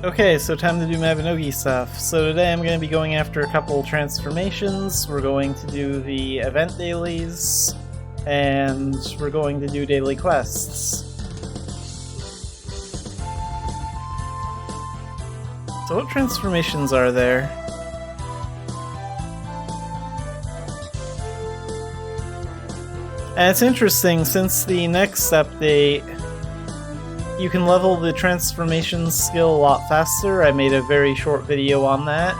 Okay, so time to do Mabinogi stuff. So today I'm going to be going after a couple transformations. We're going to do the event dailies, and we're going to do daily quests. So what transformations are there? And it's interesting, since the next update, you can level the transformation skill a lot faster. I made a very short video on that.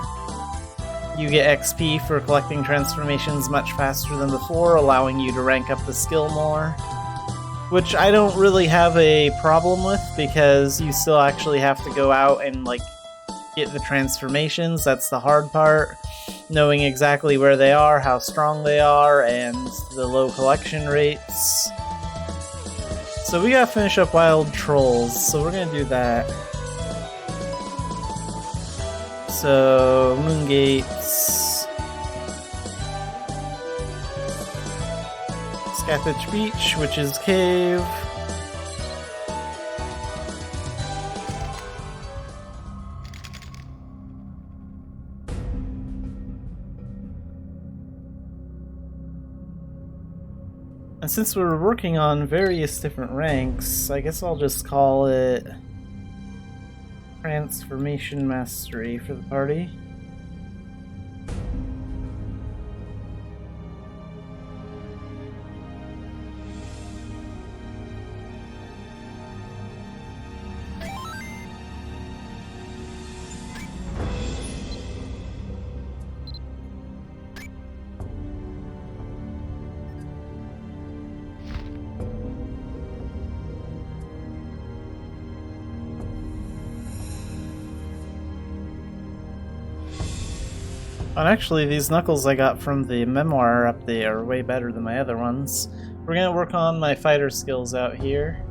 You get XP for collecting transformations much faster than before, allowing you to rank up the skill more. Which I don't really have a problem with, because you still actually have to go out and get the transformations. That's the hard part. Knowing exactly where they are, how strong they are, and the low collection rates. So we gotta finish up Wild Trolls, so we're gonna do that. So, Moon Gates. Scathach Beach, which is Cave. And since we're working on various different ranks, I guess I'll just call it Transformation Mastery for the party. And actually, these knuckles I got from the memoir update are way better than my other ones. We're gonna work on my fighter skills out here.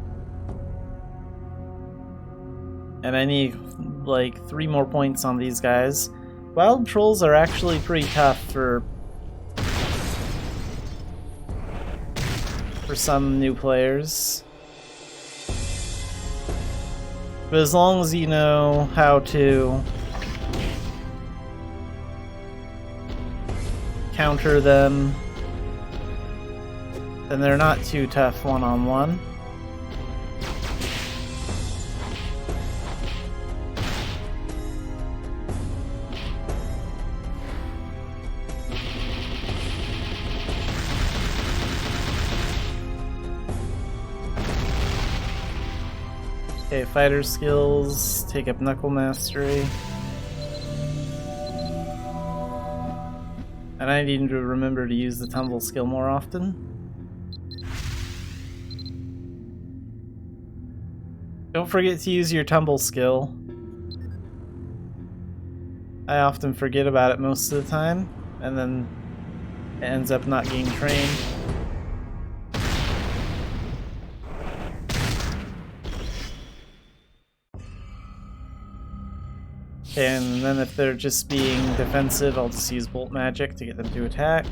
And I need like 3 more points on these guys. Wild Trolls are actually pretty tough for some new players. But as long as you know how to counter them, then they're not too tough one-on-one. Okay, fighter skills, take up Knuckle Mastery. And I need to remember to use the Tumble skill more often. Don't forget to use your Tumble skill. I often forget about it most of the time, and then it ends up not getting trained. And then if they're just being defensive, I'll just use Bolt Magic to get them to attack.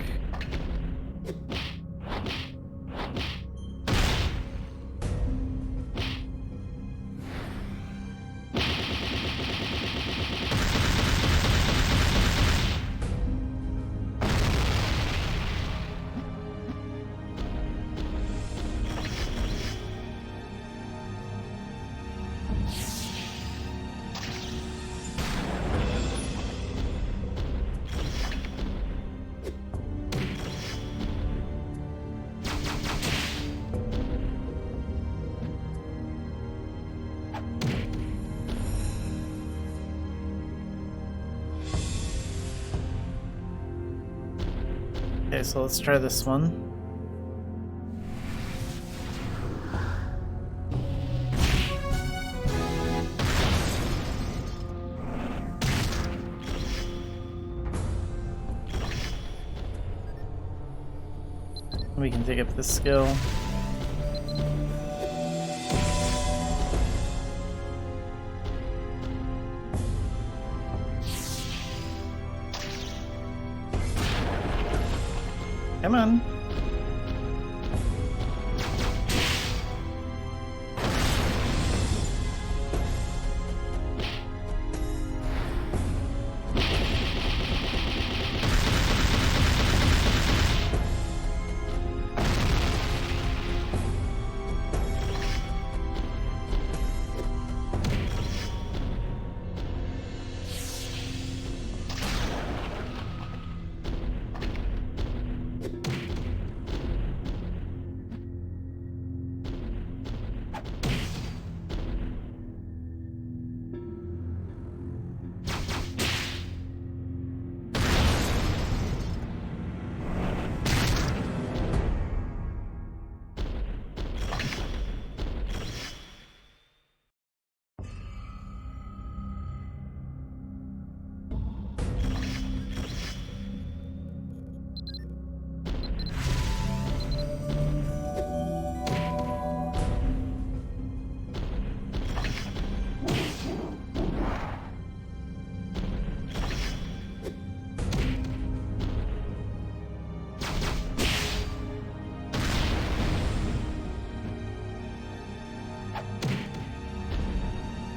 Okay, so let's try this one. We can take up this skill. Come on.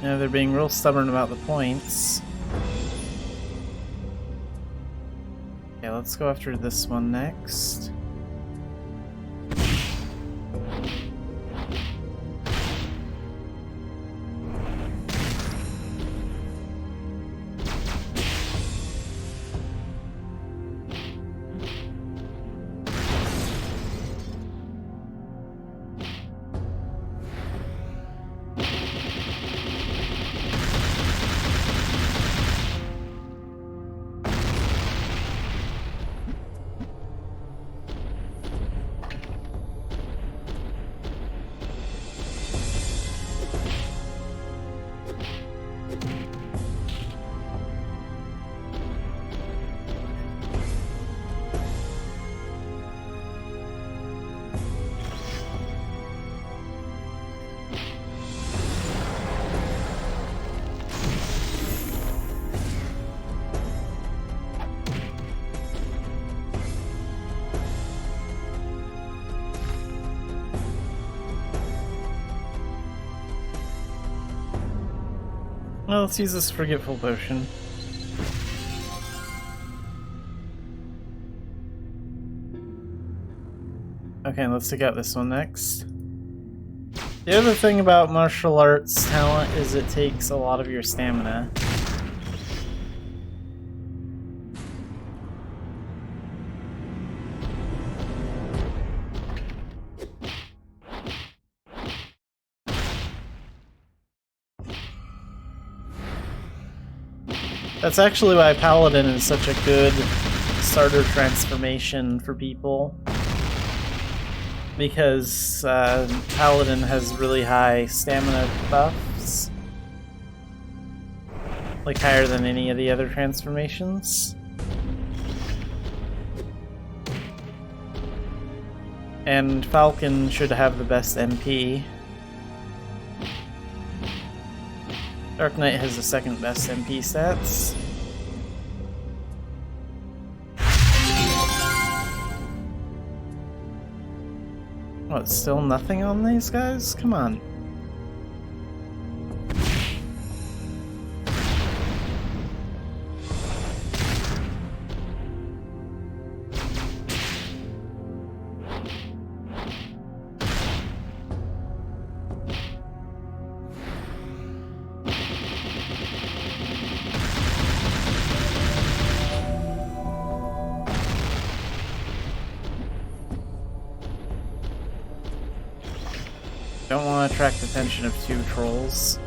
Yeah, they're being real stubborn about the points. Okay, let's go after this one next. Well, let's use this Forgetful Potion. Okay, let's take out this one next. The other thing about martial arts talent is it takes a lot of your stamina. That's actually why Paladin is such a good starter transformation for people. Because Paladin has really high stamina buffs. Like higher than any of the other transformations. And Falcon should have the best MP. Dark Knight has the second best MP stats. What, still nothing on these guys? Come on. Don't want to attract the attention of 2 trolls.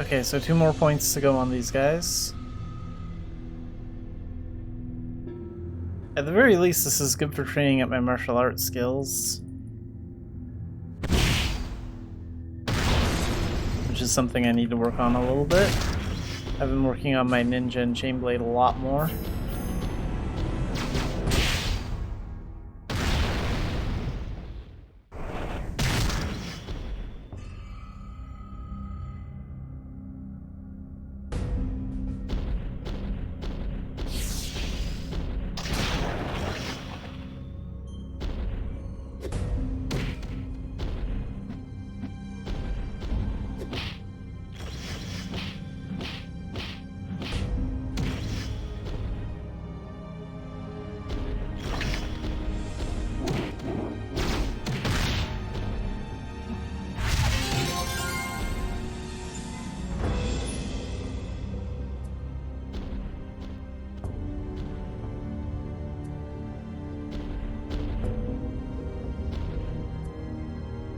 Okay, so 2 more points to go on these guys. At the very least, this is good for training up my martial arts skills. Which is something I need to work on a little bit. I've been working on my ninja and chain blade a lot more.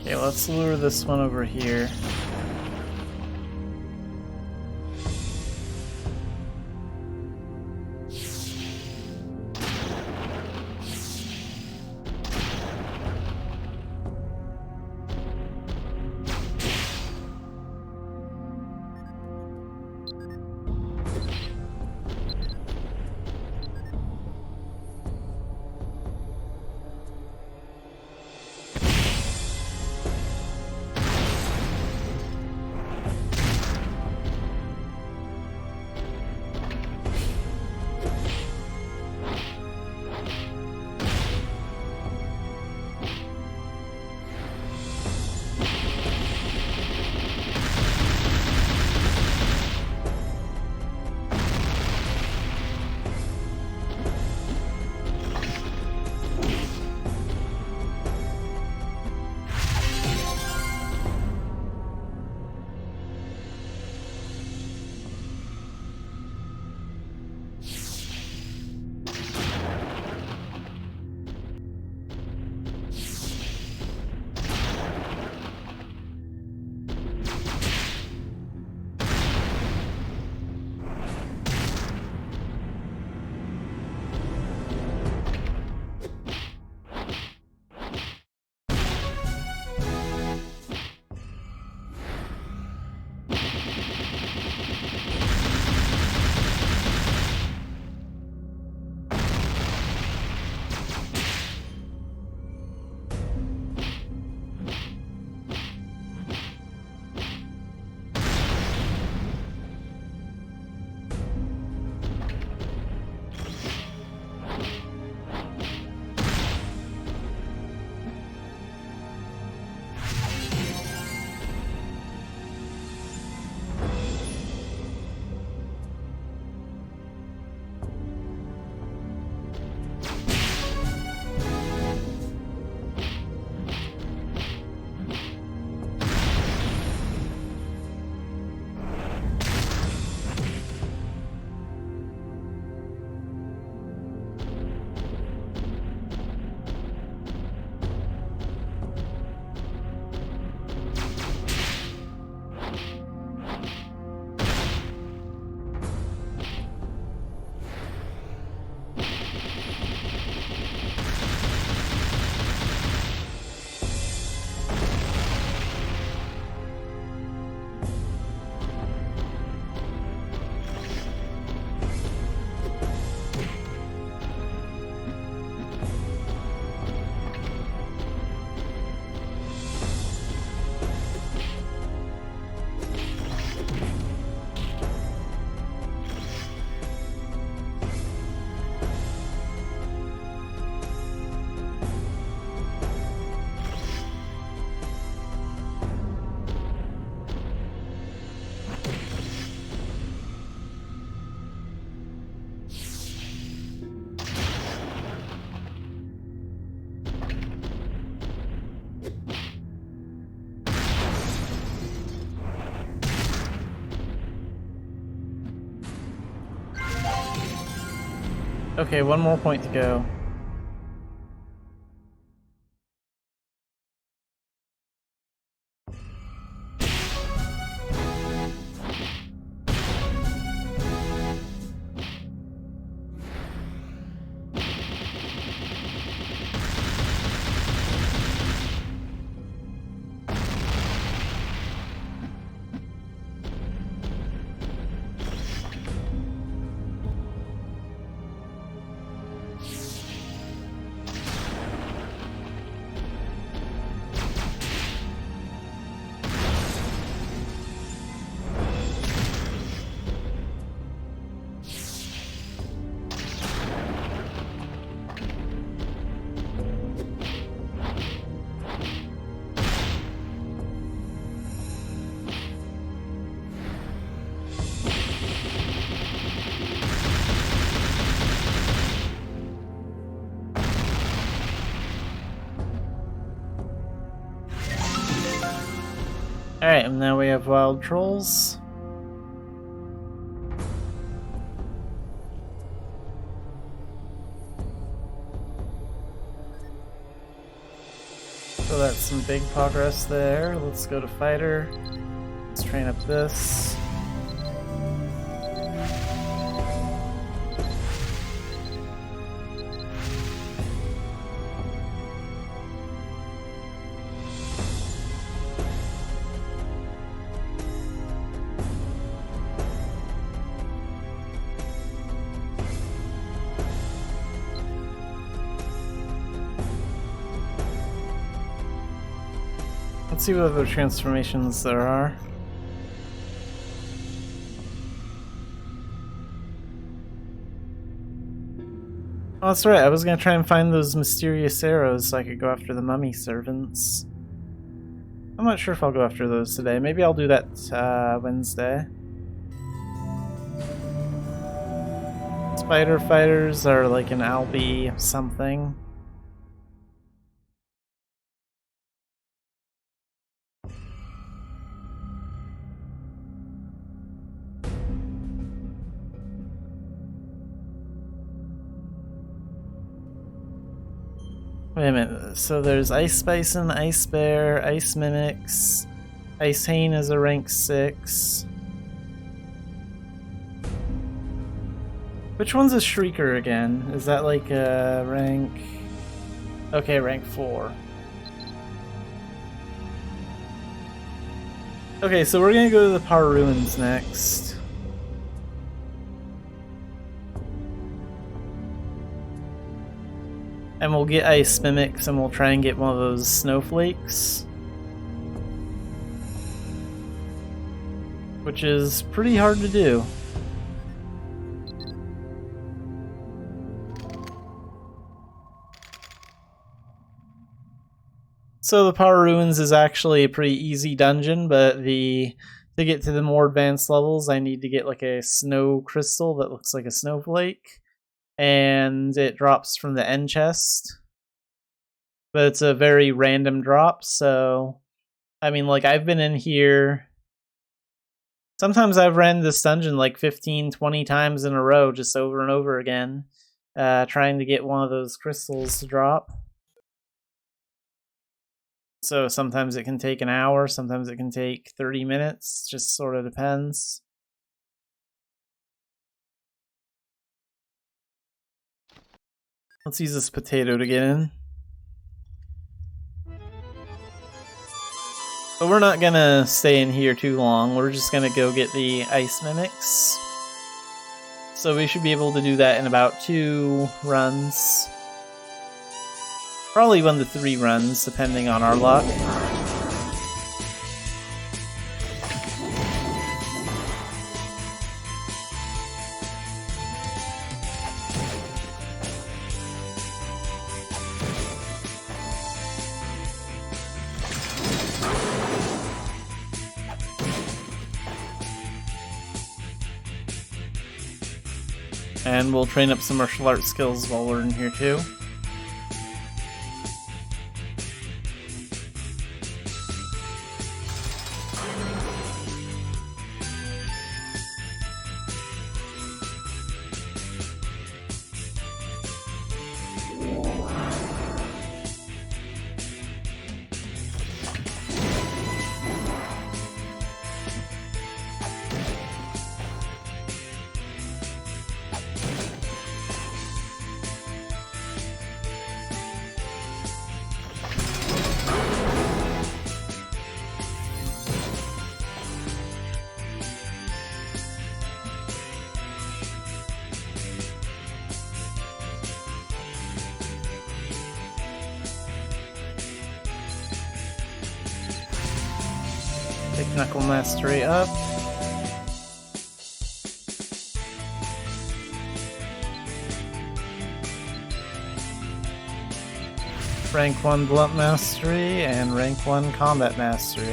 Okay, let's lure this one over here. Okay, one more point to go. Alright, and now we have wild trolls. So that's some big progress there. Let's go to fighter. Let's train up this. Let's see what other transformations there are. Oh, that's right, I was gonna try and find those mysterious arrows so I could go after the mummy servants. I'm not sure if I'll go after those today. Maybe I'll do that Wednesday. Spider fighters are like an Albi something. Wait a minute, so there's Ice Bison, Ice Bear, Ice Mimics, Ice Hane is a rank 6. Which one's a Shrieker again? Is that like a rank... Okay, rank 4. Okay, so we're gonna go to the Par Ruins next. And we'll get Ice Mimics and we'll try and get one of those snowflakes. Which is pretty hard to do. So the Power Ruins is actually a pretty easy dungeon, but to get to the more advanced levels, I need to get like a snow crystal that looks like a snowflake. And it drops from the end chest. But it's a very random drop, so... I mean, like, I've been in here... Sometimes I've ran this dungeon like 15, 20 times in a row, just over and over again, trying to get one of those crystals to drop. So sometimes it can take an hour, sometimes it can take 30 minutes, just sort of depends. Let's use this potato to get in. But we're not gonna stay in here too long, we're just gonna go get the ice mimics. So we should be able to do that in about 2 runs. Probably 1 to 3 runs, depending on our luck. And we'll train up some martial arts skills while we're in here too. Take Knuckle Mastery up. Rank 1 Blunt Mastery and Rank 1 Combat Mastery.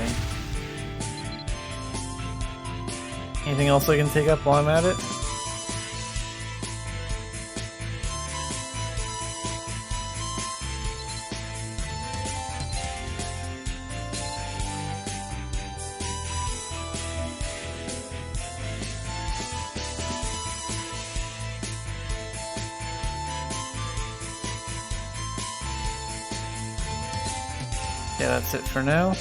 Anything else I can take up while I'm at it? Yeah, that's it for now.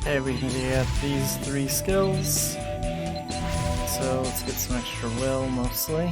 Okay, we can get these 3 skills. So let's get some extra will, mostly.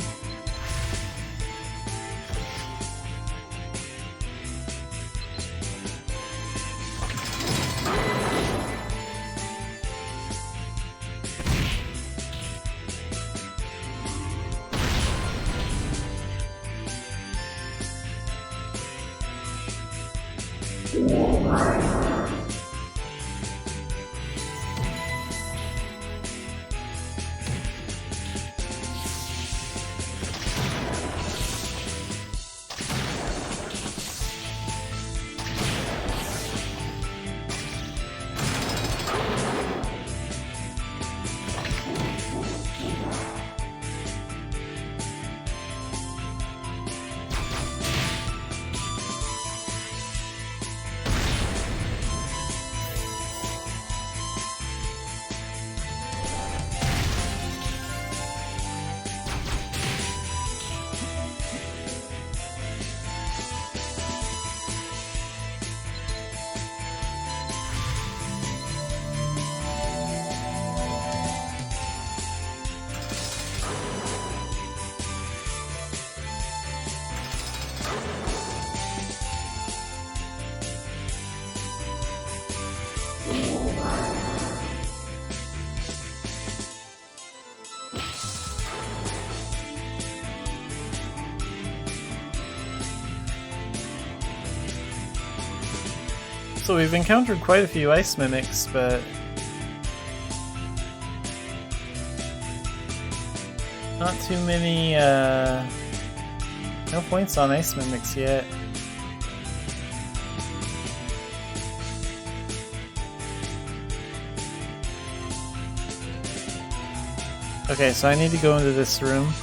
So we've encountered quite a few ice mimics, but not too many, no points on ice mimics yet. Okay, so I need to go into this room.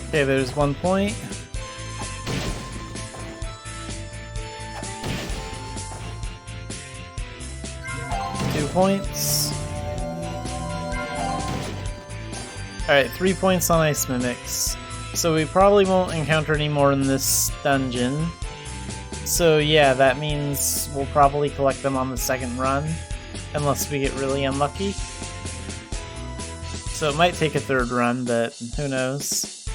Okay, there's 1 point. Two points. Alright, 3 points on Ice Mimics. So we probably won't encounter any more in this dungeon. So yeah, that means we'll probably collect them on the second run, unless we get really unlucky. So it might take a third run, but who knows.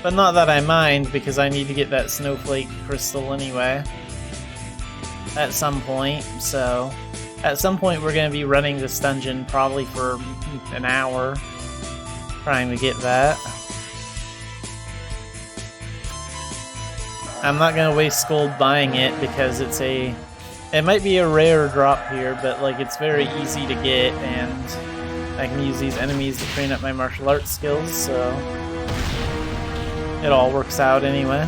But not that I mind, because I need to get that Snowflake Crystal anyway. At some point, so... At some point we're going to be running this dungeon probably for an hour, trying to get that. I'm not going to waste gold buying it because it's a... It might be a rare drop here, but like it's very easy to get, and I can use these enemies to train up my martial arts skills, so... It all works out anyway.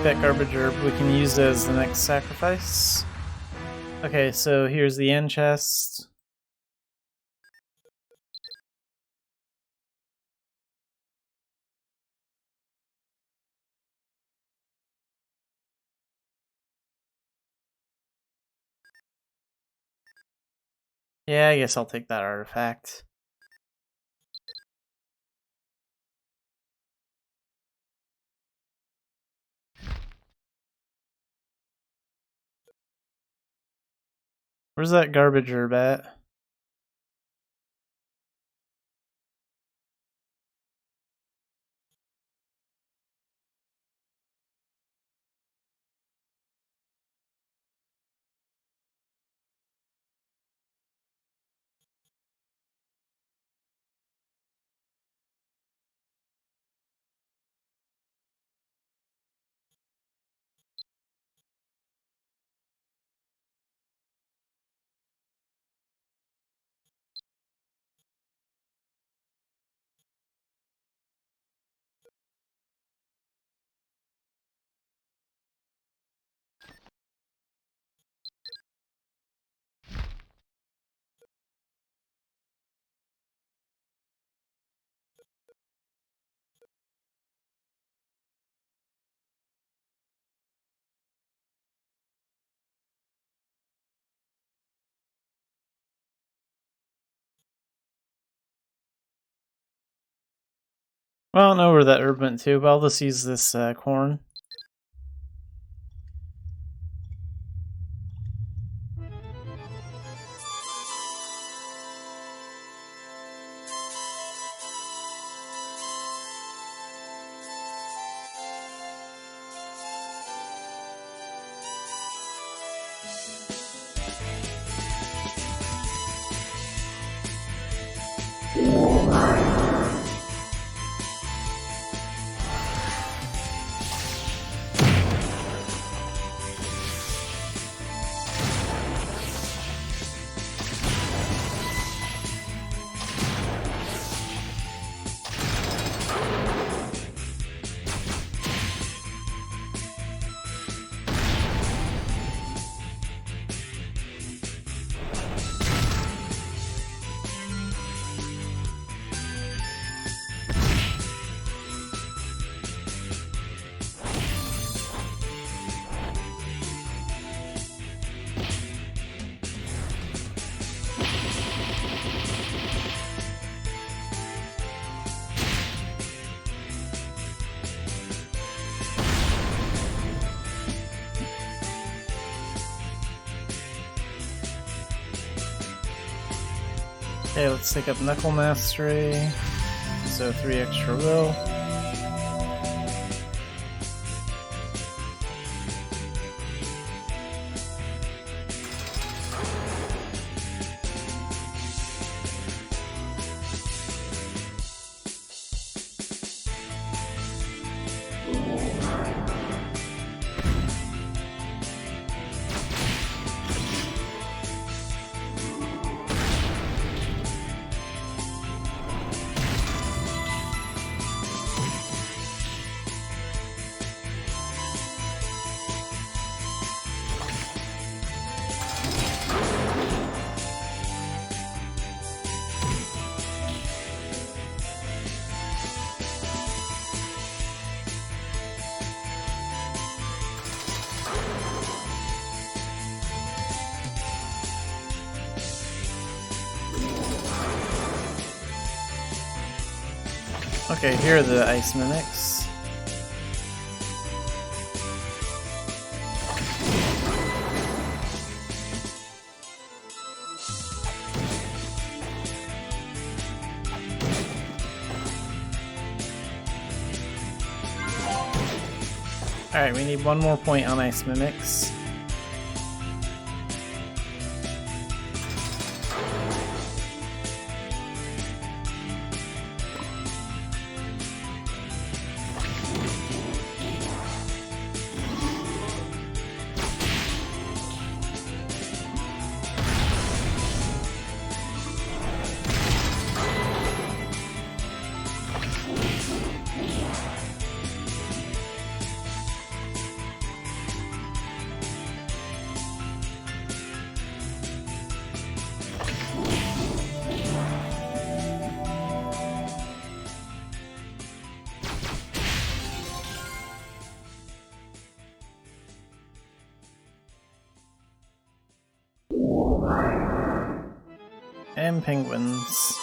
That garbage herb we can use as the next sacrifice. Okay, so here's the end chest. Yeah, I guess I'll take that artifact. Where's that garbage herb at? Well, I don't know where that herb went to, but I'll just use this corn. Okay, let's take up Knuckle Mastery. So 3 extra will. Okay, here are the ice mimics. Alright, we need 1 more point on ice mimics. And penguins.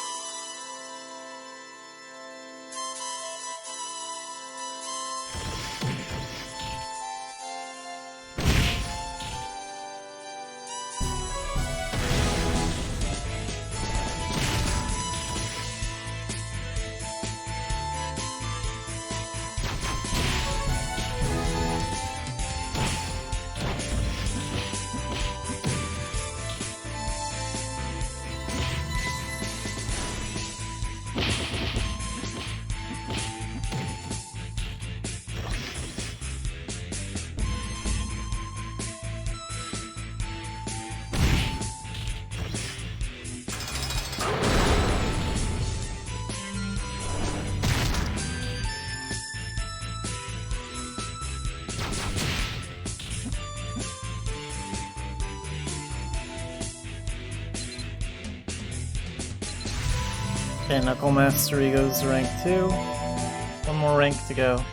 Okay, Knuckle Mastery goes to rank 2. 1 more rank to go.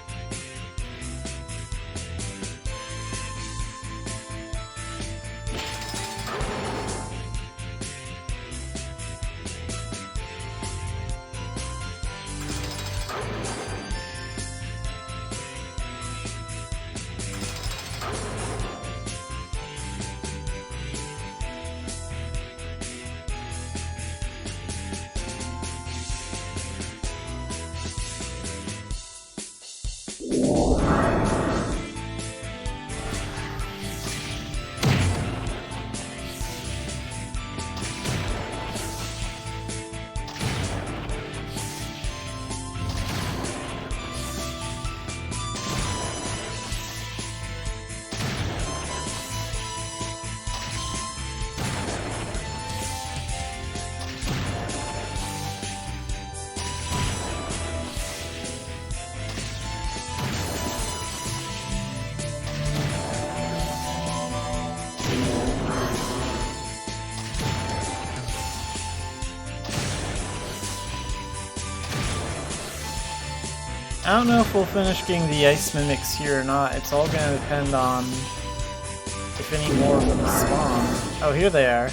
I don't know if we'll finish getting the ice mimics here or not. It's all gonna depend on if any more of them spawn. Oh, here they are.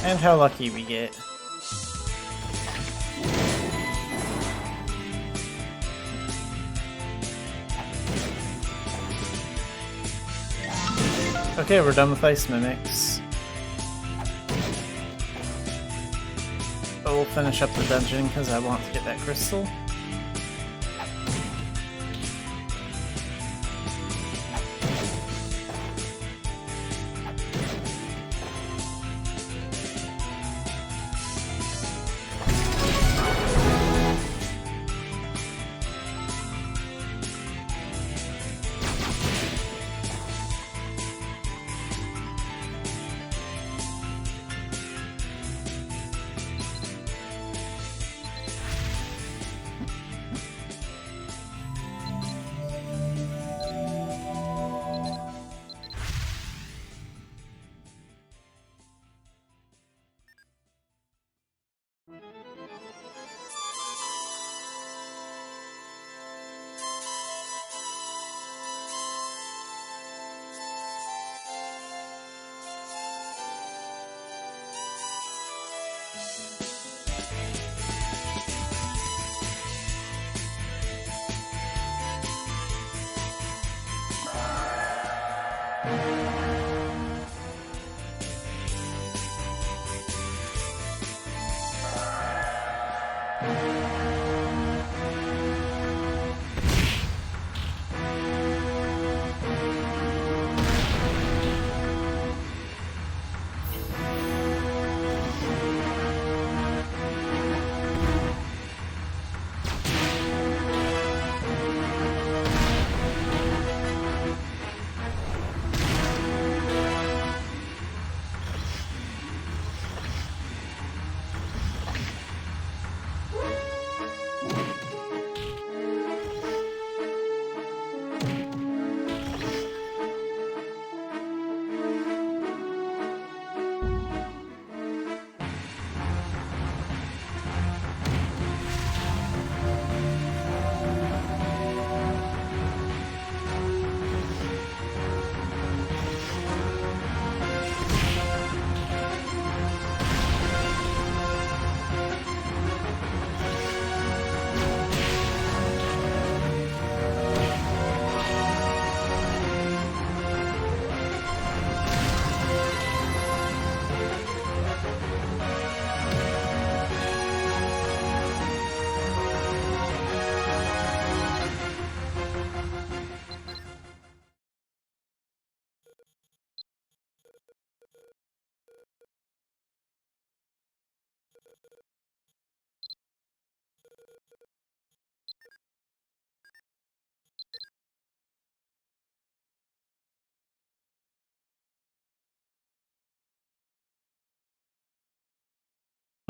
And how lucky we get. Okay, we're done with ice mimics. finish up the dungeon because I want to get that crystal.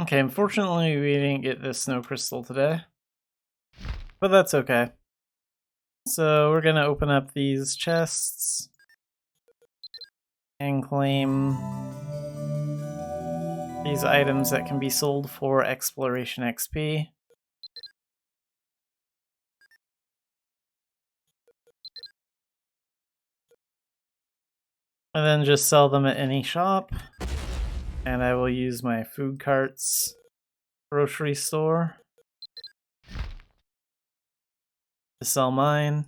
Okay, unfortunately we didn't get this snow crystal today, but that's okay. So we're gonna open up these chests and claim these items that can be sold for exploration XP. And then just sell them at any shop. And I will use my food carts grocery store to sell mine.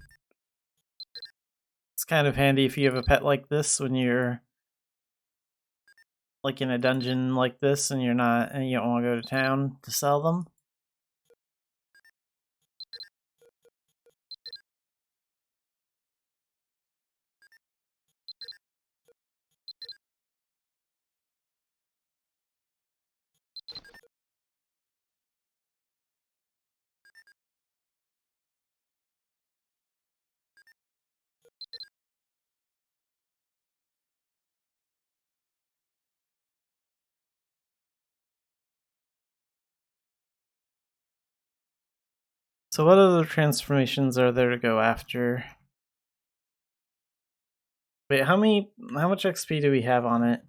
It's kind of handy if you have a pet like this when you're like in a dungeon like this and you don't want to go to town to sell them. So what other transformations are there to go after? Wait, how much XP do we have on it?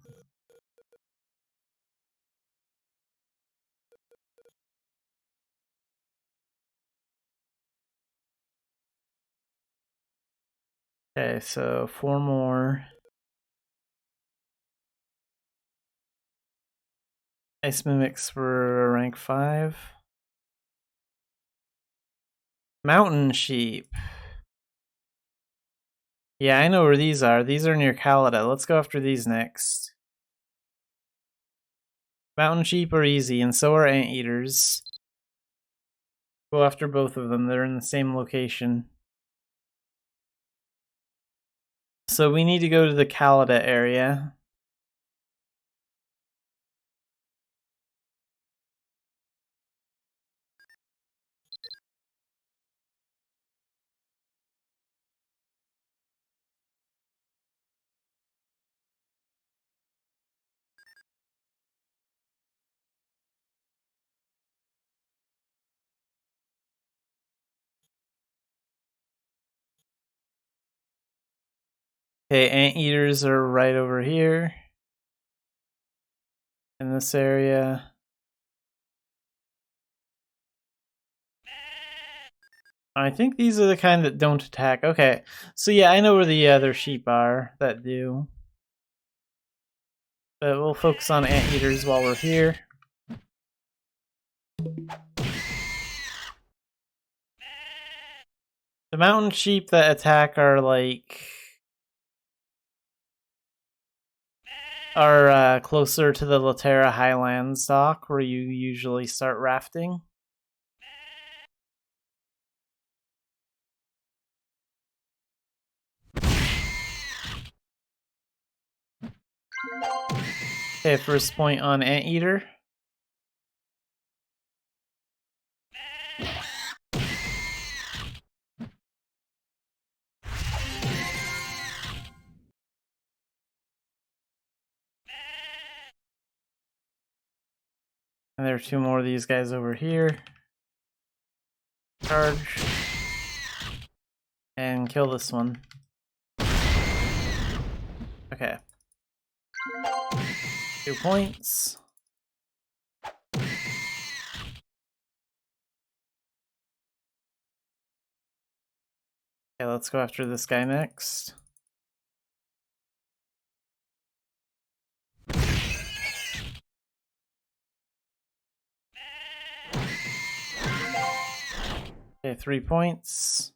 Okay, so 4 more. Ice Mimics for rank 5. Mountain Sheep. Yeah, I know where these are. These are near Calida. Let's go after these next. Mountain sheep are easy, and so are anteaters. Go after both of them. They're in the same location. So we need to go to the Kalida area. Okay, anteaters are right over here. In this area. I think these are the kind that don't attack. Okay, so yeah, I know where the other sheep are that do. But we'll focus on anteaters while we're here. The mountain sheep that attack are closer to the Laterra Highlands dock where you usually start rafting. Okay, first point on Anteater. And there are two more of these guys over here. Charge. And kill this one. Okay. 2 points. Okay, let's go after this guy next. Okay, 3 points.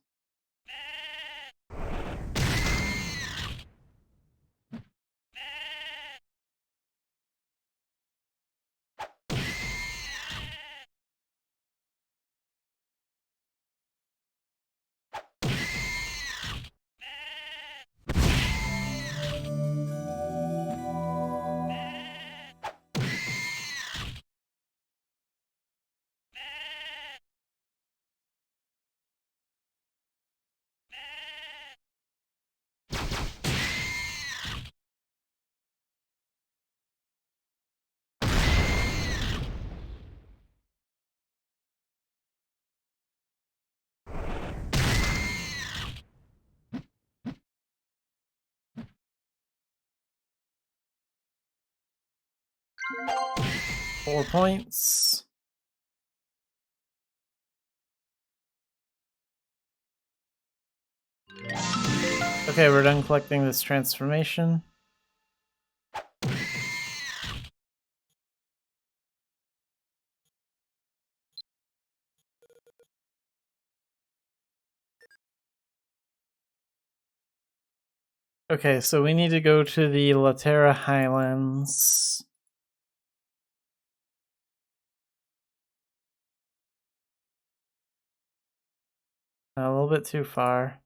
Four points. Okay, we're done collecting this transformation. Okay, so we need to go to the Laterra Highlands. A little bit too far.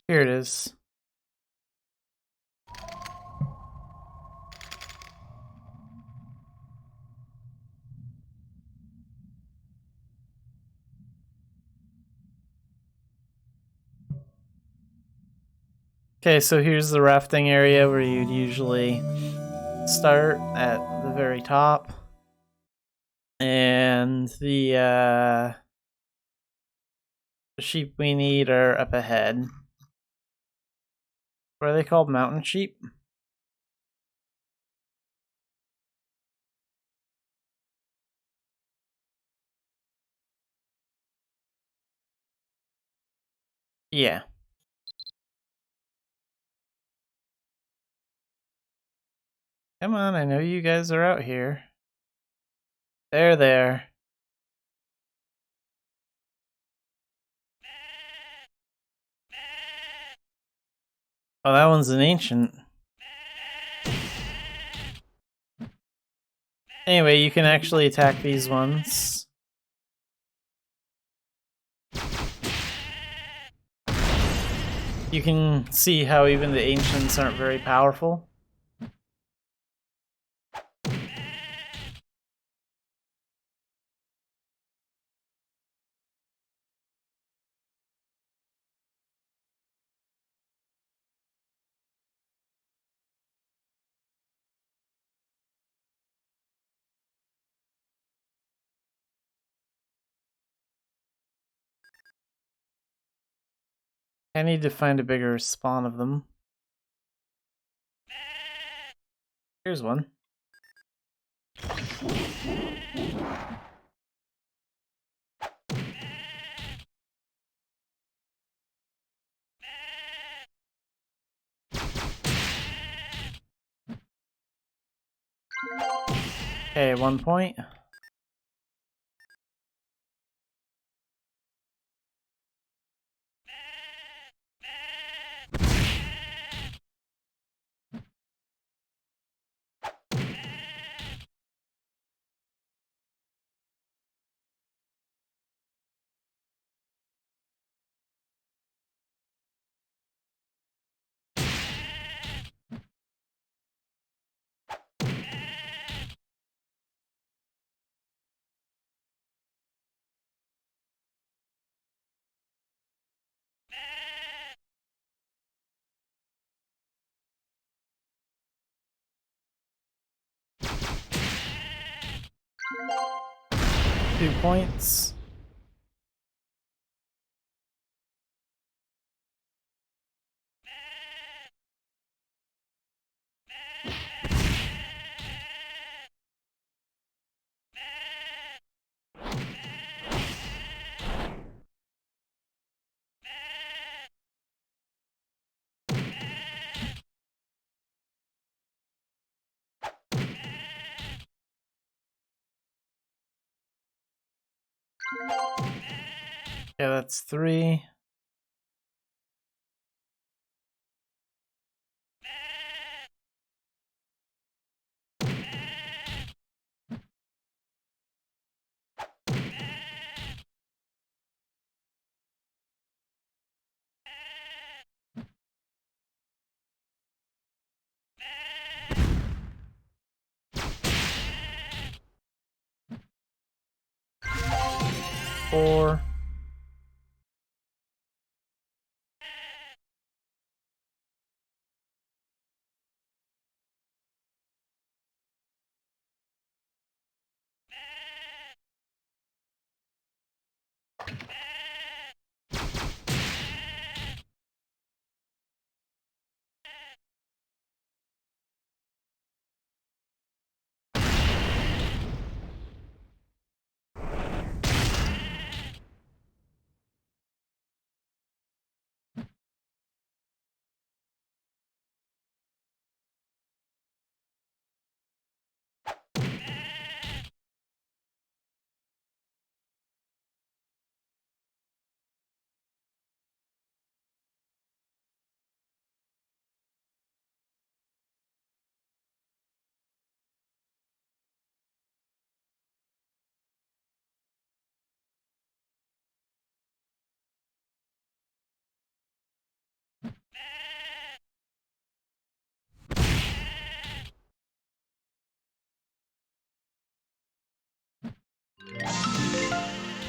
Here it is. Okay, so here's the rafting area where you'd usually start at the very top. And the sheep we need are up ahead. What are they called? Mountain sheep? Yeah. Come on, I know you guys are out here. There. Oh, that one's an ancient. Anyway, you can actually attack these ones. You can see how even the ancients aren't very powerful. I need to find a bigger spawn of them. Here's one. Okay, 1 point. Two points. Yeah, that's 3. Four.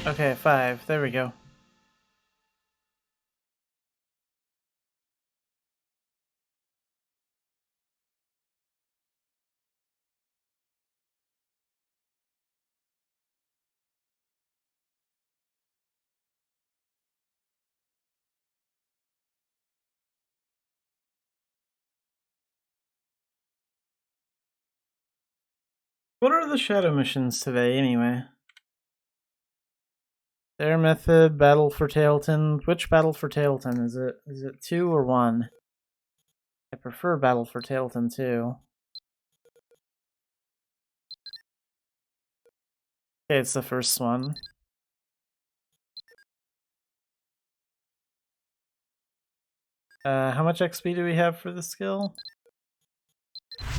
Okay, 5. There we go. What are the shadow missions today, anyway? Their method, battle for Tailton. Which battle for Tailton is it? Is it 2 or 1? I prefer battle for Tailton 2. Okay, it's the first one. How much XP do we have for the skill?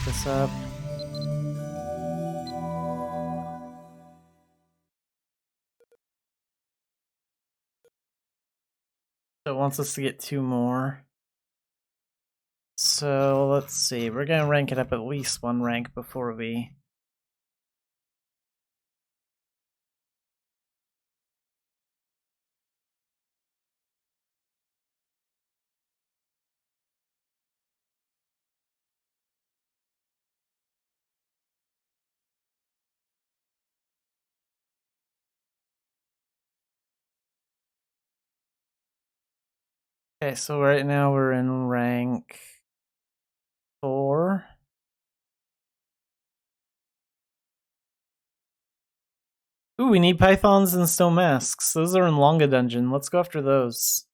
This up. So it wants us to get 2 more. So let's see, we're gonna rank it up at least 1 rank before we... Okay, so right now we're in rank 4. Ooh, we need pythons and stone masks. Those are in Longa Dungeon. Let's go after those.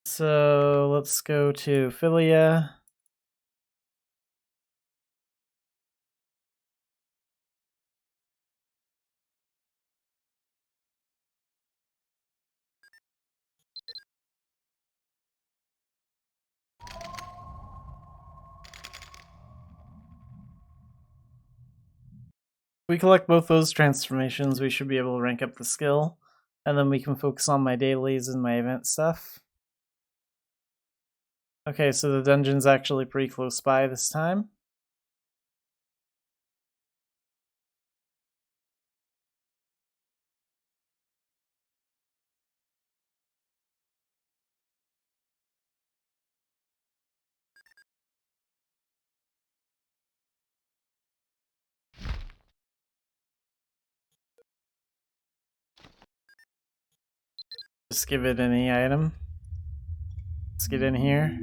So let's go to Philia. If we collect both those transformations, we should be able to rank up the skill, and then we can focus on my dailies and my event stuff. Okay, so the dungeon's actually pretty close by this time. Just give it any item. Let's get in here.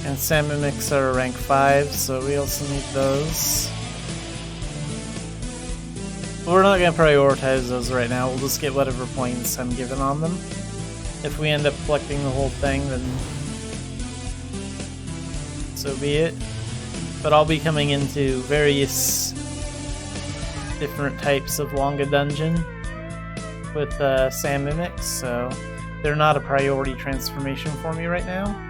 And salmon mix are rank 5, so we also need those. But we're not going to prioritize those right now, we'll just get whatever points I'm given on them. If we end up collecting the whole thing, then so be it. But I'll be coming into various different types of Longa Dungeon with salmon mix, so they're not a priority transformation for me right now.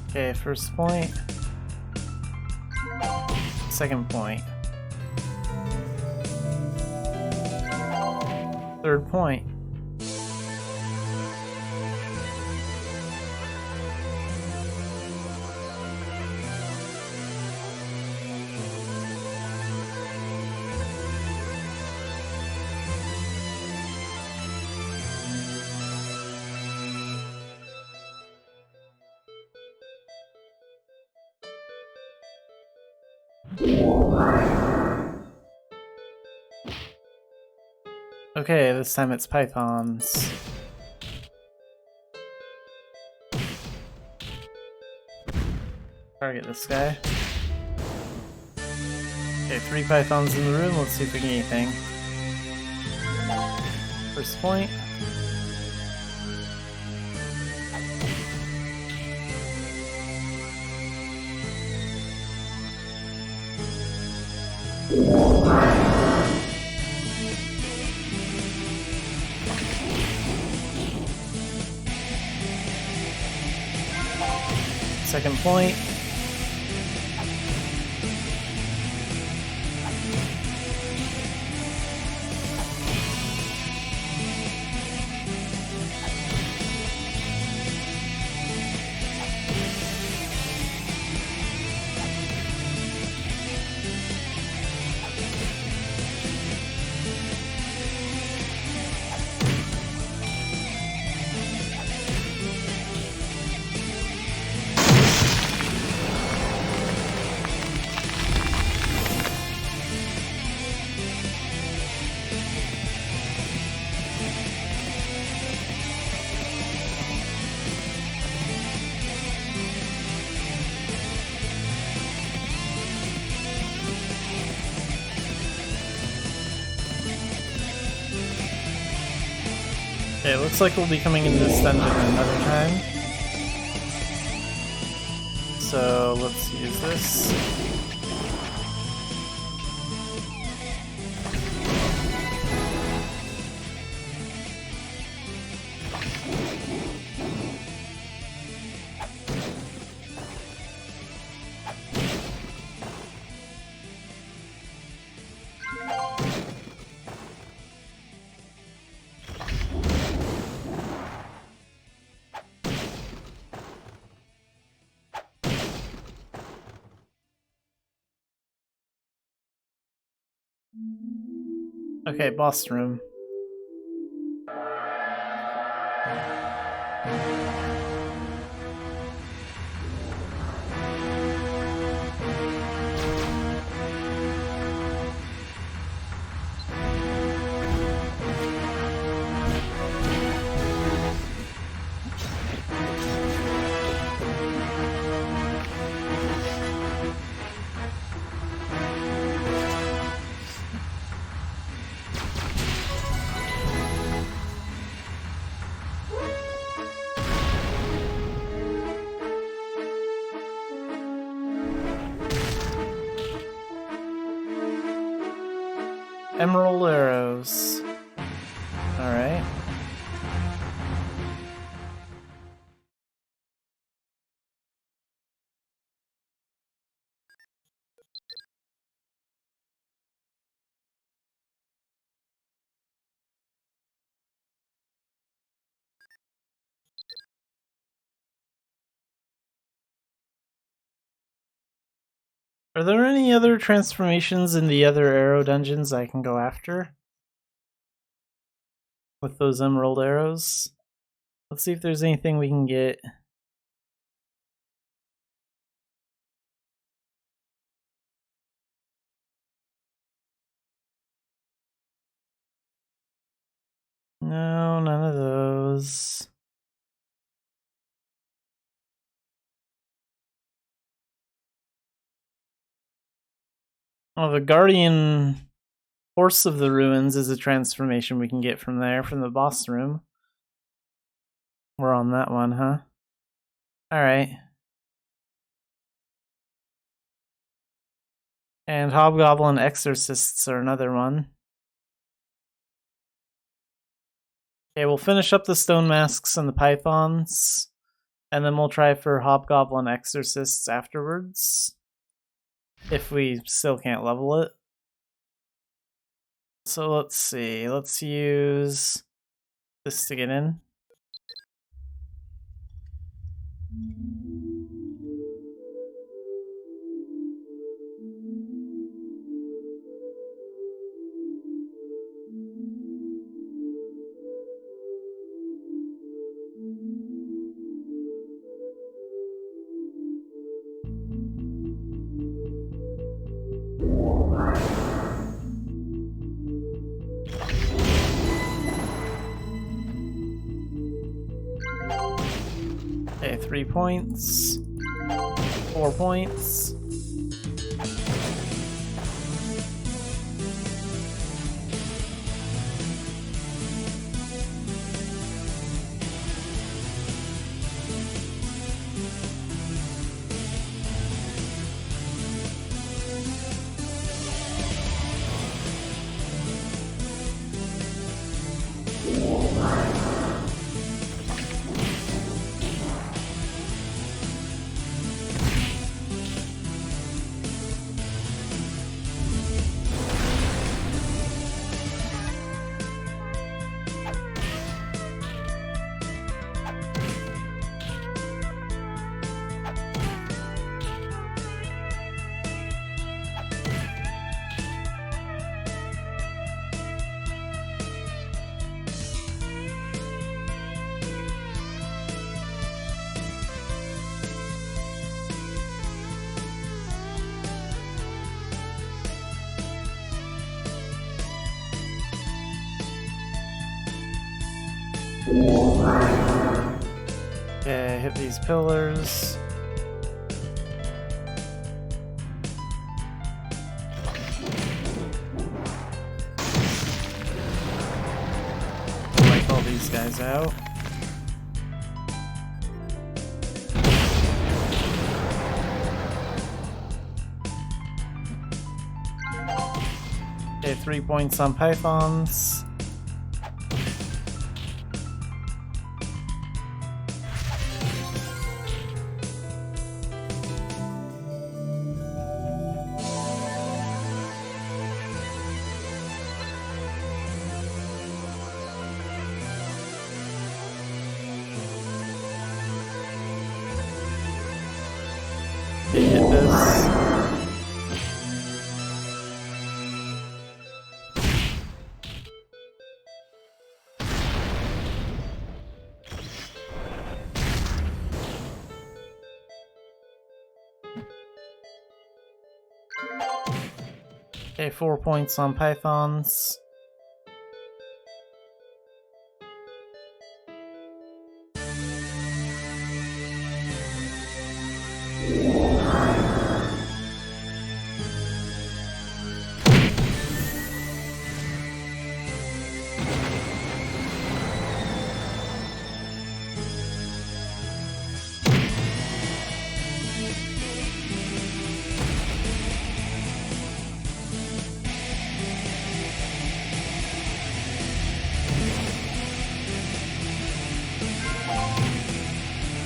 Okay, first point. Second point. Third point. Okay, this time it's pythons. Target this guy. Okay, 3 pythons in the room. Let's see if we can get anything. First point. Second point. Okay, it looks like we'll be coming into this dungeon another time. So let's use this. Okay, boss room. Emerald arrows. Alright. Are there any other transformations in the other arrow dungeons I can go after? With those emerald arrows? Let's see if there's anything we can get. No, none of those. Oh, the Guardian Horse of the Ruins is a transformation we can get from there, from the boss room. We're on that one, huh? Alright. And Hobgoblin Exorcists are another one. Okay, we'll finish up the stone masks and the pythons, and then we'll try for Hobgoblin Exorcists afterwards. If we still can't level it. So let's see, let's use this to get in. Okay, 3 points. 4 points. Okay, hit these pillars. Wipe all these guys out. Okay, 3 points on pythons. Okay, hit this. Okay, 4 points on pythons.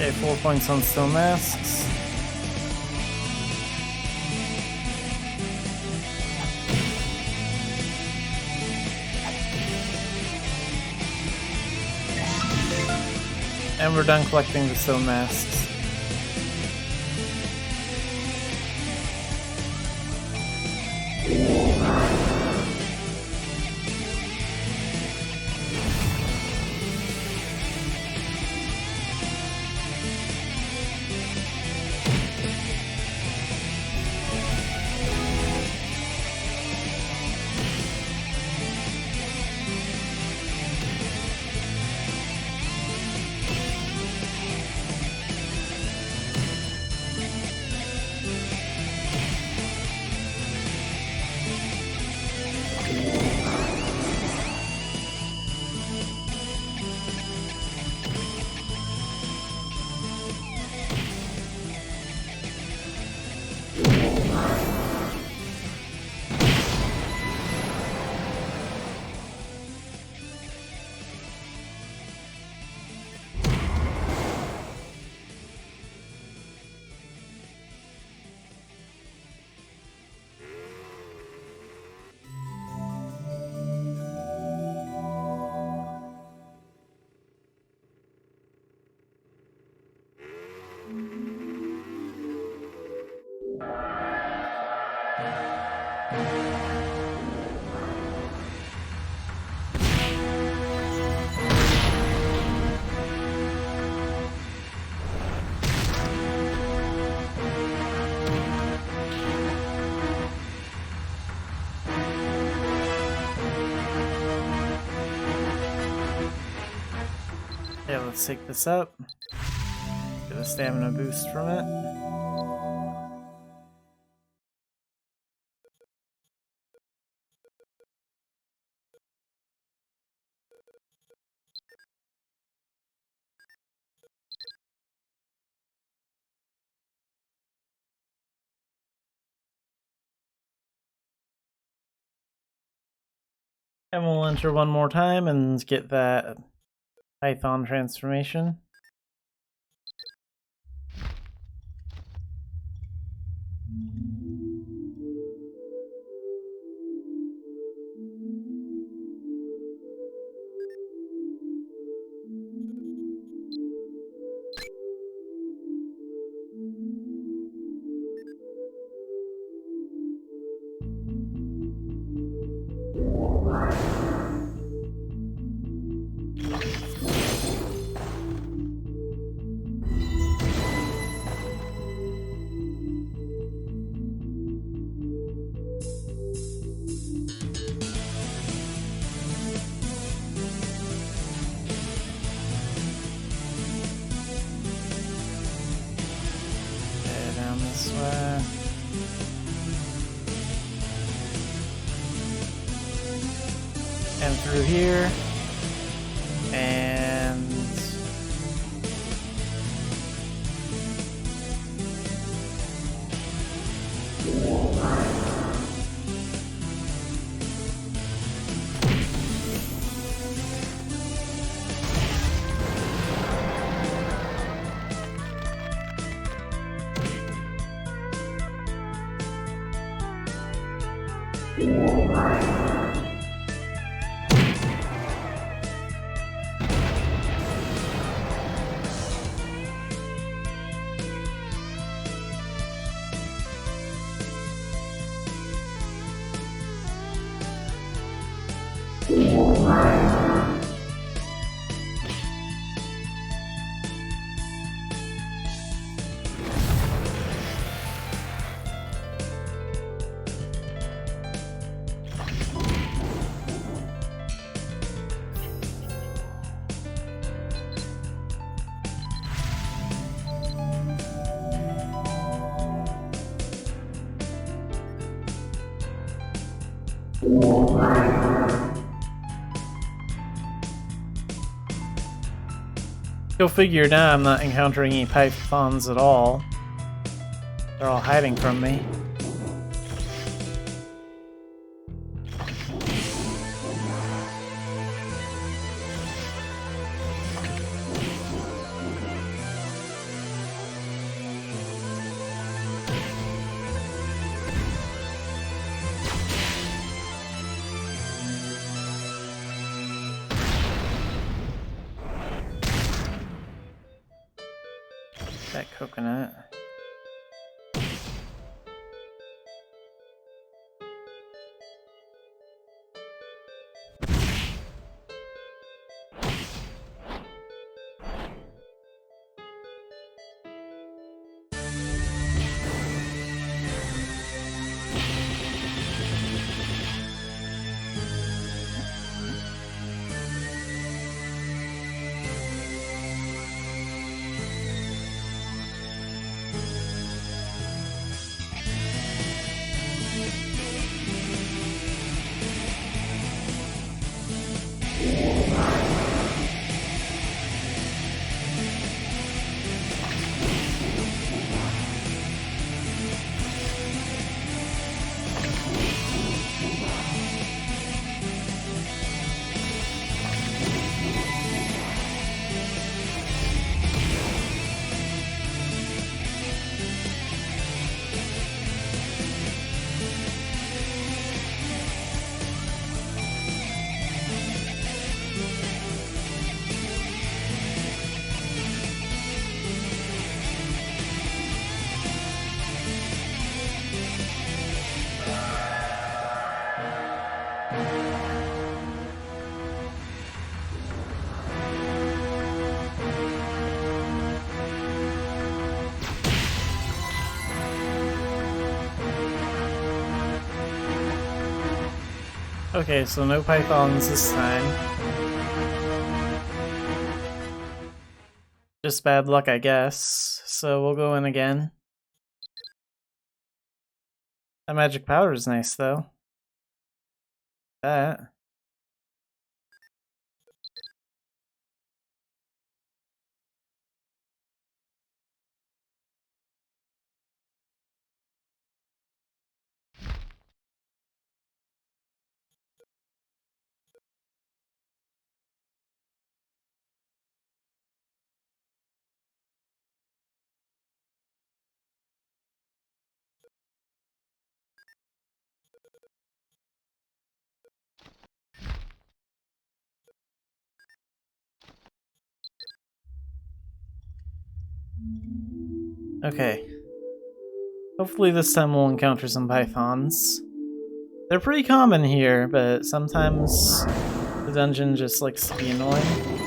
Okay, 4 points on stone masks. And we're done collecting the stone masks. Yeah, let's take this up. Get a stamina boost from it. And we'll enter one more time and get that Python transformation. through here. And... Go figure, now I'm not encountering any pythons at all. They're all hiding from me. That coconut. Okay, so no pythons this time. Just bad luck, I guess. So we'll go in again. That magic powder is nice, though. That. Okay. Hopefully this time we'll encounter some pythons. They're pretty common here, but sometimes the dungeon just likes to be annoying.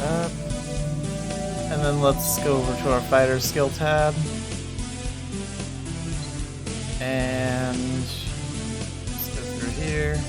that up. And then let's go over to our fighter skill tab. And let's go through here.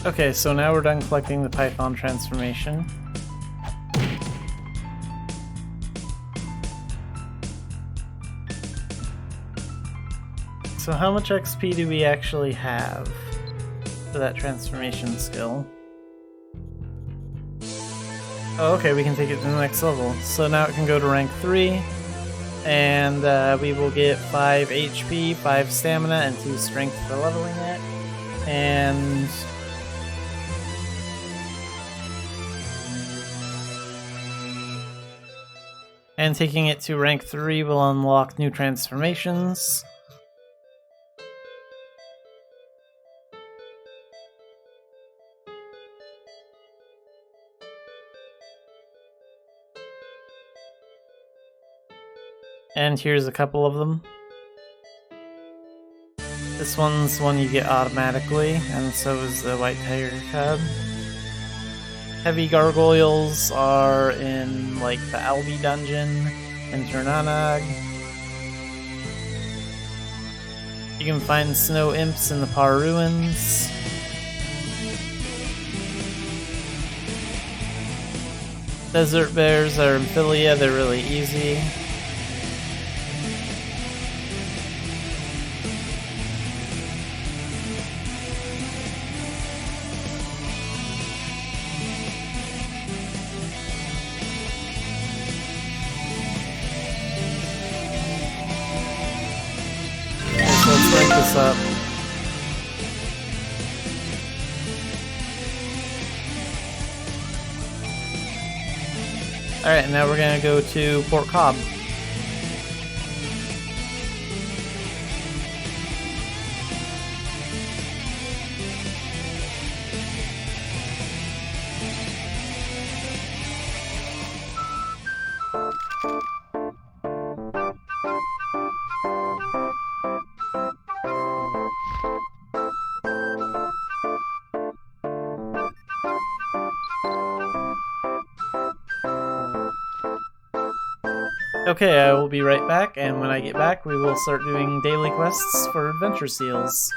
Okay, so now we're done collecting the Python transformation. So how much XP do we actually have for that transformation skill? Oh, okay, we can take it to the next level. So now it can go to rank 3, and we will get 5 HP, 5 stamina, and 2 strength for leveling it. And taking it to rank 3 will unlock new transformations. And here's a couple of them. This one's one you get automatically, and so is the White Tiger Cub. Heavy gargoyles are in, like, the Albi dungeon in Turnanag. You can find snow imps in the Par Ruins. Desert bears are in Philia, they're really easy. Let's rank this up. Alright, now we're gonna go to Port Cobb. Okay, I will be right back, and when I get back, we will start doing daily quests for Adventure Seals.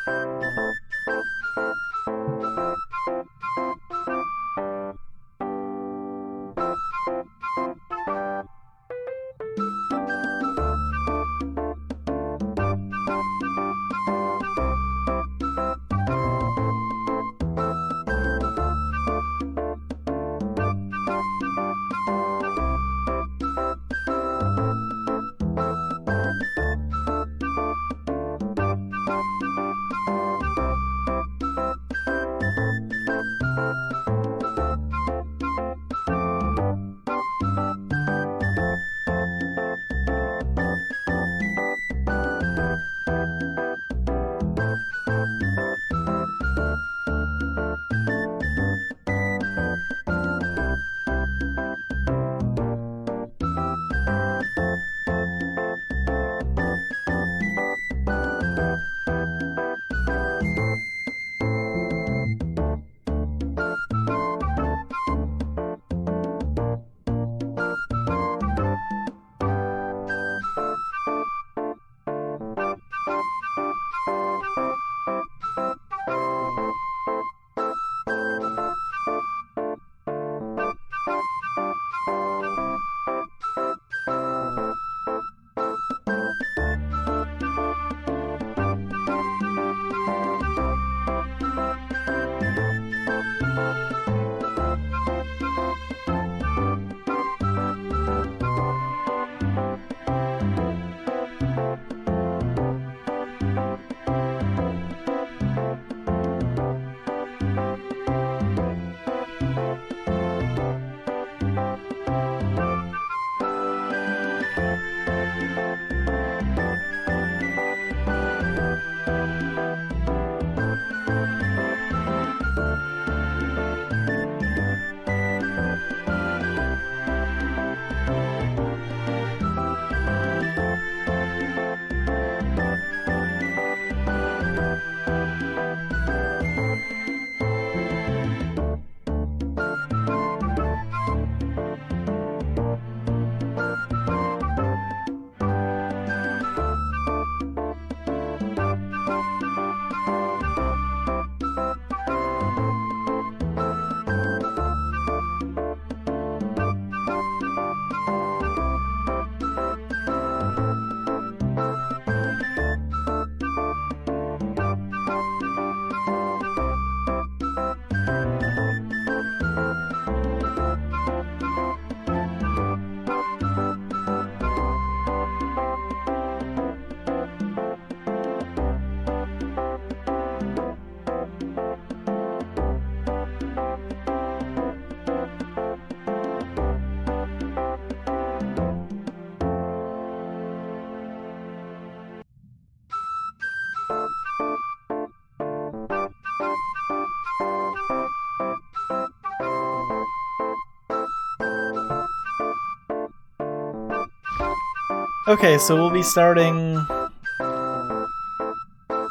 Okay, so we'll be starting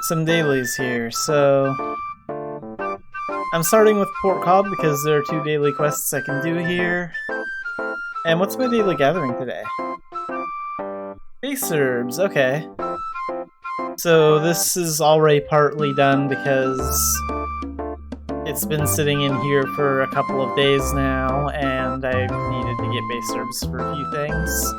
some dailies here. So I'm starting with Port Cobb because there are 2 daily quests I can do here. And what's my daily gathering today? Base herbs, okay. So this is already partly done because it's been sitting in here for a couple of days now, and I needed to get base herbs for a few things.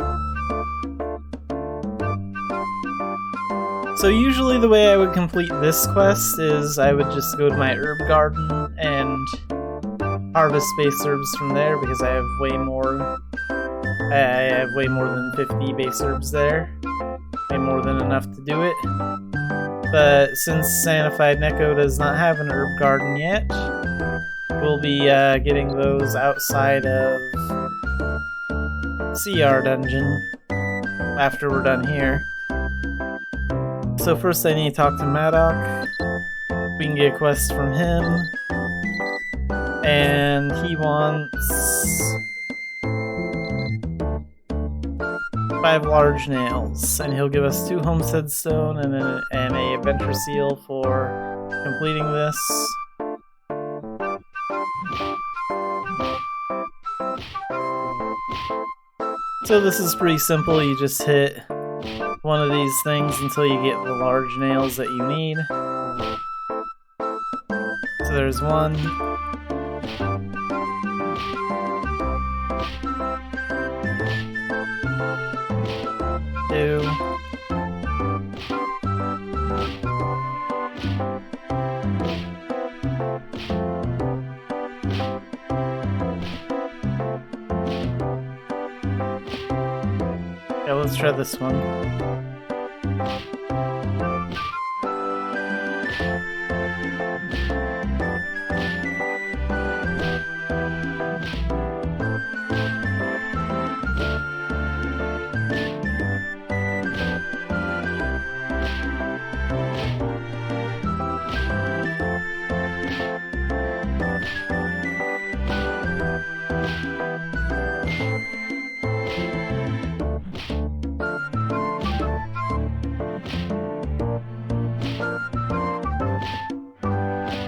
So usually the way I would complete this quest is I would just go to my herb garden and harvest base herbs from there because I have way more. I have way more than 50 base herbs there. Way more than enough to do it. But since Xanafiedneko does not have an herb garden yet, we'll be getting those outside of CR dungeon after we're done here. So first I need to talk to Maddock. We can get a quest from him. And he wants 5 large nails, and he'll give us 2 homestead stone and a adventure seal for completing this. So this is pretty simple, you just hit one of these things until you get the large nails that you need. So there's 1. 2. 'Kay, let's try this one.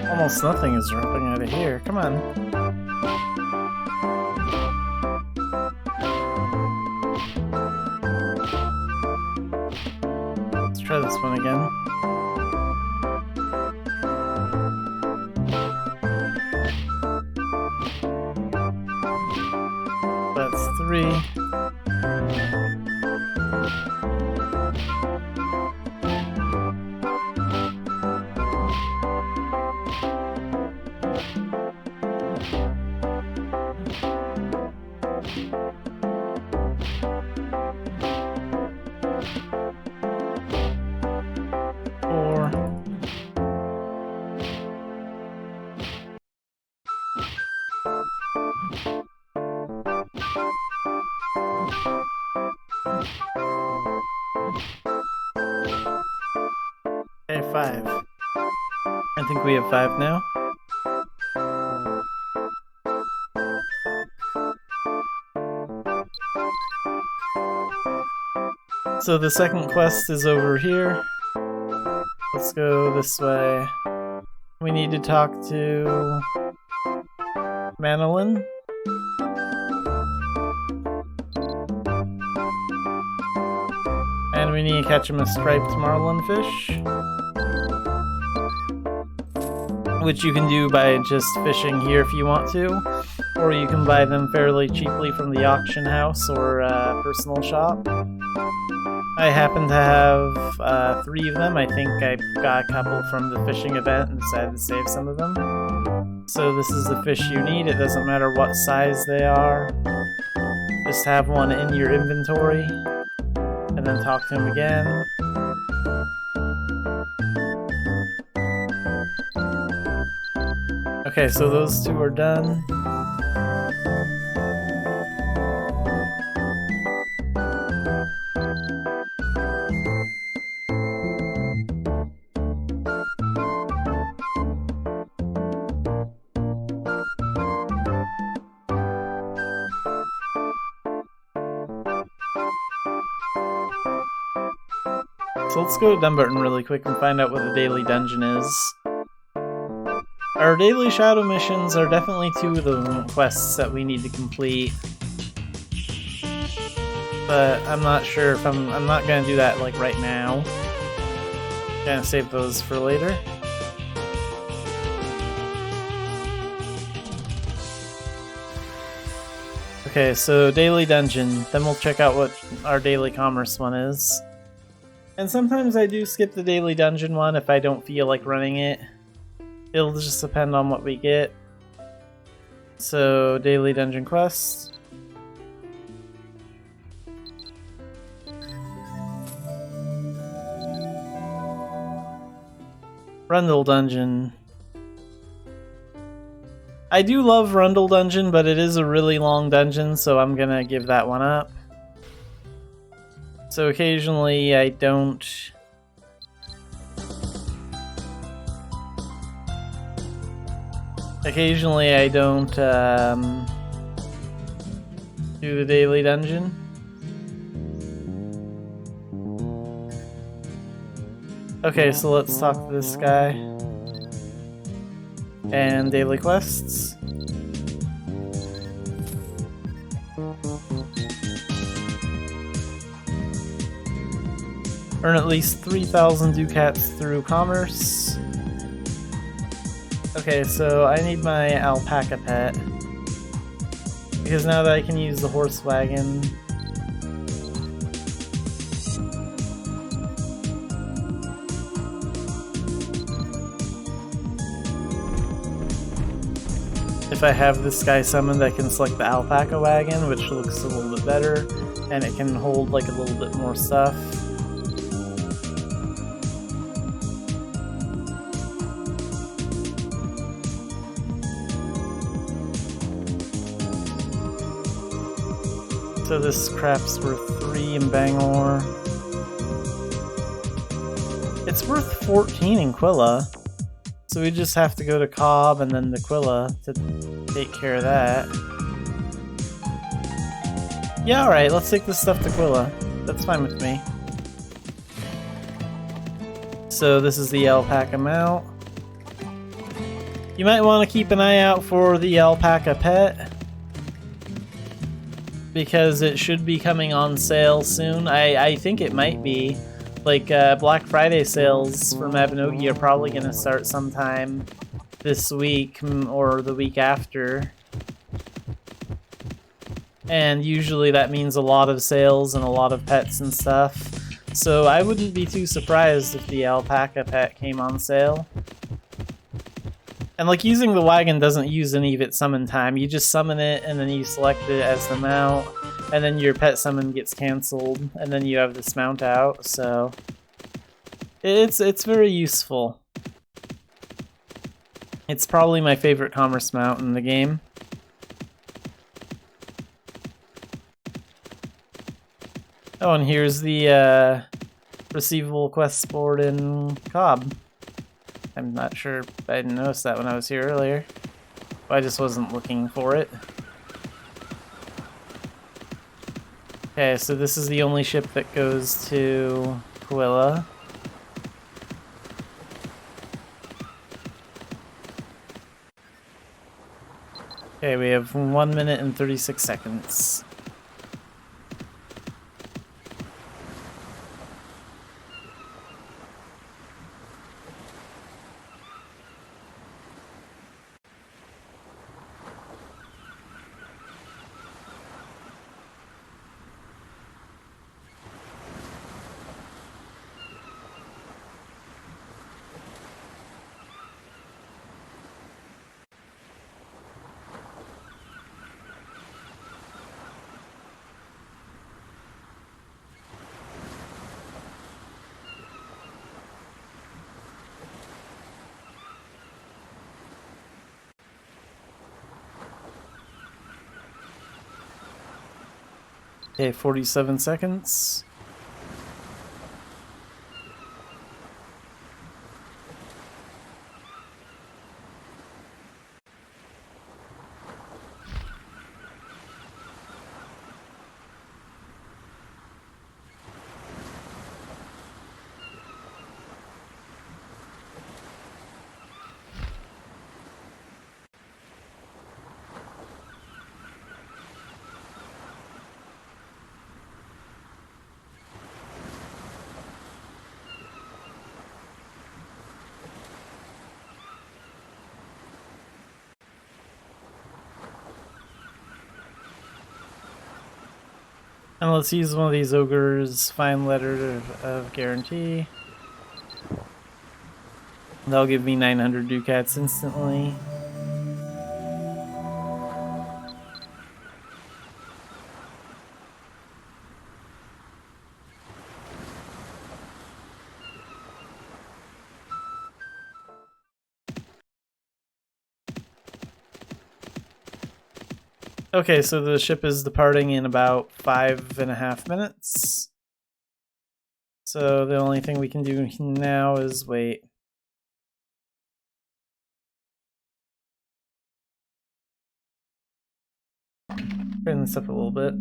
Almost nothing is dropping out of here. Come on. Let's try this one again. That's 3. Okay, 5. I think we have 5 now. So the second quest is over here. Let's go this way. We need to talk to Manolin. And we need to catch him a striped marlin fish. Which you can do by just fishing here if you want to. Or you can buy them fairly cheaply from the auction house or personal shop. I happen to have 3 of them. I think I got a couple from the fishing event and decided to save some of them. So this is the fish you need. It doesn't matter what size they are. Just have one in your inventory. And then talk to him again. Okay, so those 2 are done. So let's go to Dumbarton really quick and find out what the daily dungeon is. Our daily shadow missions are definitely 2 of the quests that we need to complete. But I'm not sure if I'm not gonna do that like right now. Gonna save those for later. Okay, so daily dungeon. Then we'll check out what our daily commerce one is. And sometimes I do skip the daily dungeon one if I don't feel like running it. It'll just depend on what we get. So, daily dungeon quest. Rundle dungeon. I do love Rundle dungeon, but it is a really long dungeon, so I'm gonna give that one up. So occasionally I don't... Occasionally I don't do the daily dungeon. Okay, so let's talk to this guy. And daily quests. Earn at least 3,000 ducats through commerce. Okay, so I need my alpaca pet. Because now that I can use the horse wagon... If I have this guy summoned, I can select the alpaca wagon, which looks a little bit better, and it can hold like a little bit more stuff. So this crap's worth 3 in Bangor. It's worth 14 in Quilla. So we just have to go to Cobb and then to Quilla to take care of that. Yeah, alright, let's take this stuff to Quilla. That's fine with me. So this is the alpaca mount. You might want to keep an eye out for the alpaca pet, because it should be coming on sale soon. I think it might be. Like, Black Friday sales for Mabinogi are probably going to start sometime this week or the week after. And usually that means a lot of sales and a lot of pets and stuff. So I wouldn't be too surprised if the alpaca pet came on sale. And like, using the wagon doesn't use any of its summon time. You just summon it and then you select it as the mount. And then your pet summon gets cancelled, and then you have this mount out, so... It's very useful. It's probably my favorite commerce mount in the game. Oh, and here's the receivable quest board in Cobb. I'm not sure, I didn't notice that when I was here earlier. I just wasn't looking for it. Okay, so this is the only ship that goes to Quilla. Okay, we have 1 minute and 36 seconds. Okay, 47 seconds. And let's use one of these ogres' fine letter of guarantee. That'll give me 900 ducats instantly. Okay, so the ship is departing in about 5.5 minutes. So the only thing we can do now is wait. Turn this up a little bit.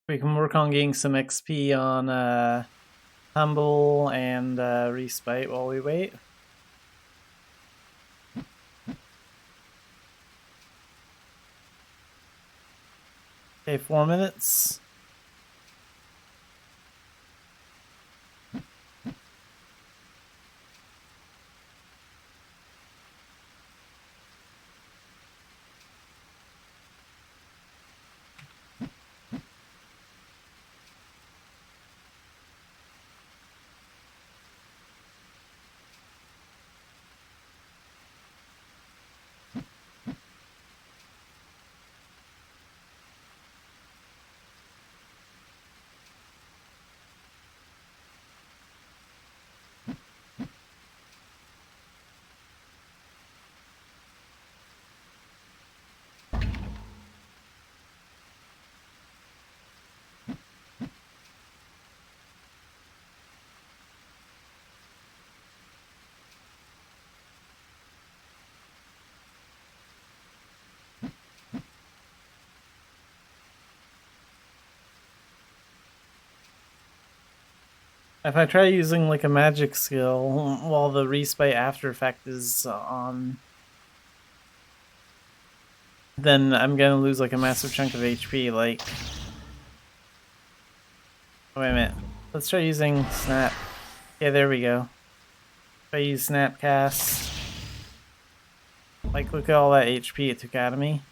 We can work on getting some XP on Humble and Respite while we wait. Okay, 4 minutes. If I try using like a magic skill while the Respite after effect is on, then I'm gonna lose like a massive chunk of HP. Like, wait a minute. Let's try using Snap. Yeah, there we go. If I use Snapcast, like look at all that HP it took out of me.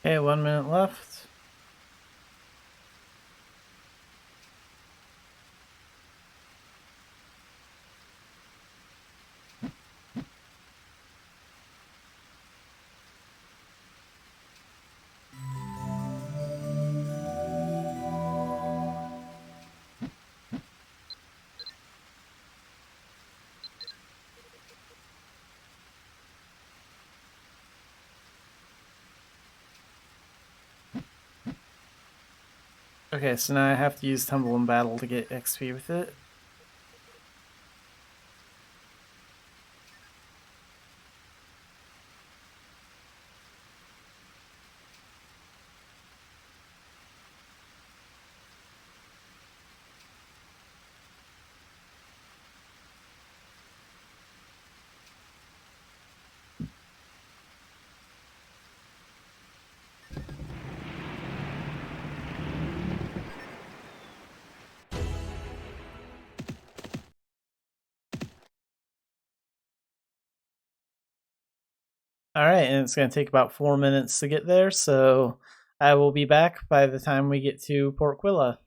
Okay, 1 minute left. Okay, so now I have to use Tumble in Battle to get XP with it. Alright, and it's going to take about 4 minutes to get there, so I will be back by the time we get to Porquilla.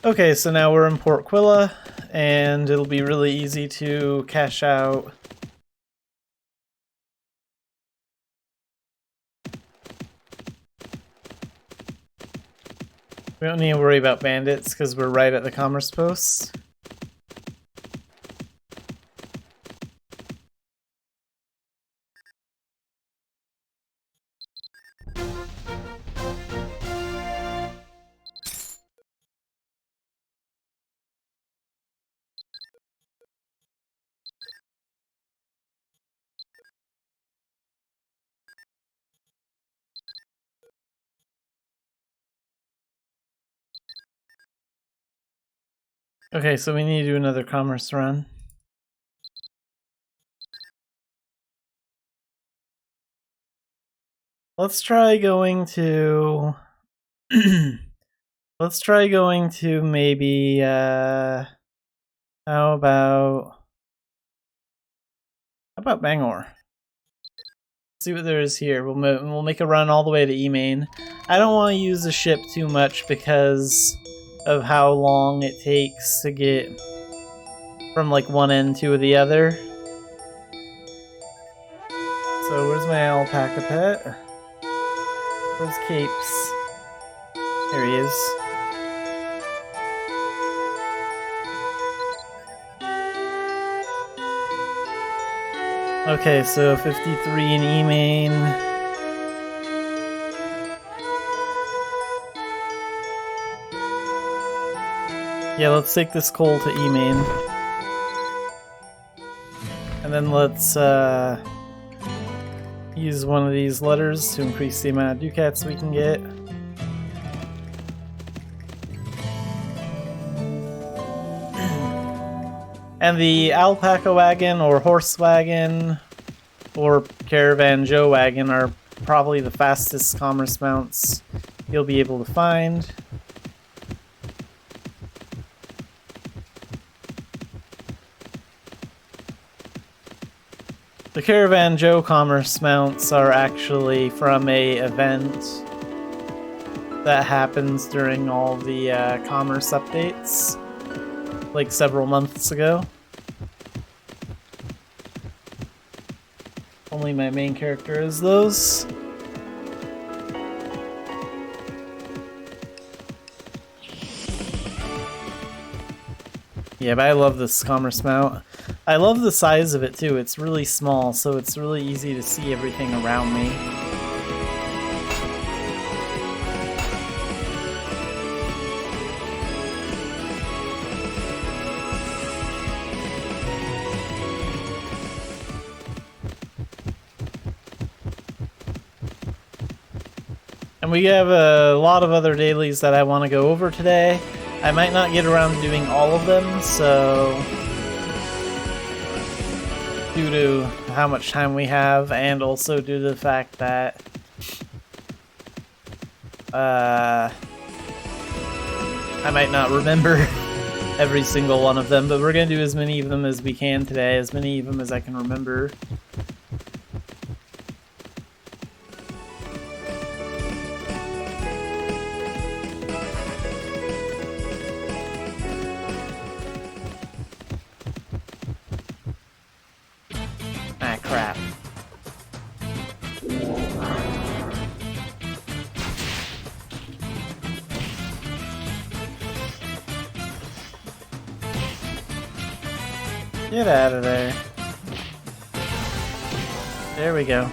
Okay, so now we're in Port Quilla, and it'll be really easy to cash out. We don't need to worry about bandits because we're right at the commerce post. Okay, so we need to do another commerce run. Let's try going to... Let's try going to maybe, how about Bangor? See what there is here. We'll make a run all the way to E-Main. I don't want to use the ship too much because of how long it takes to get from like one end to the other. So where's my alpaca pet? Where's Capes? There he is. Okay, so 53 in E-Main. Yeah, let's take this coal to E-Main. And then let's use one of these letters to increase the amount of ducats we can get. And the alpaca wagon or horse wagon or caravan Joe wagon are probably the fastest commerce mounts you'll be able to find. The Caravan Joe commerce mounts are actually from a event that happens during all the commerce updates, like several months ago. Only my main character is those. Yeah, but I love this commerce mount. I love the size of it too. It's really small, so it's really easy to see everything around me. And we have a lot of other dailies that I want to go over today. I might not get around to doing all of them, so due to how much time we have, and also due to the fact that I might not remember every single one of them, but we're going to do as many of them as we can today, as many of them as I can remember. Ah, crap. Get out of there. There we go.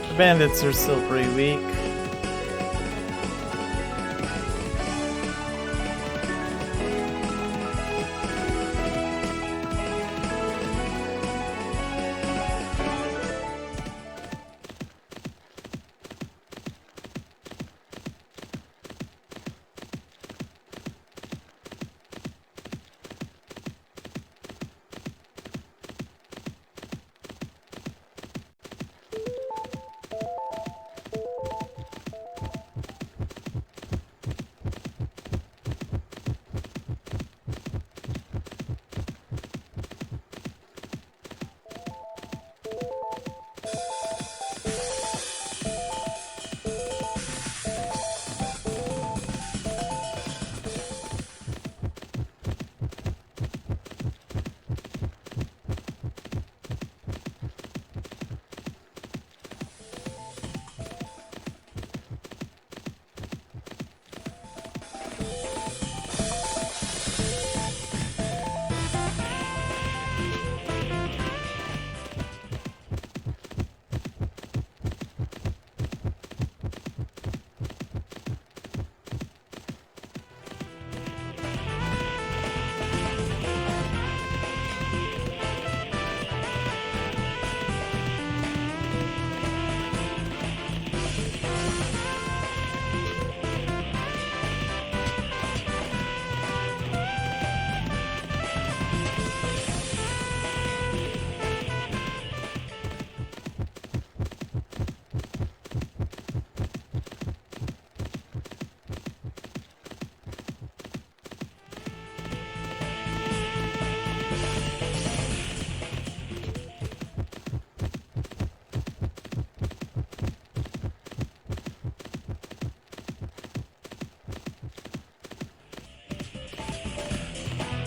The bandits are still pretty weak.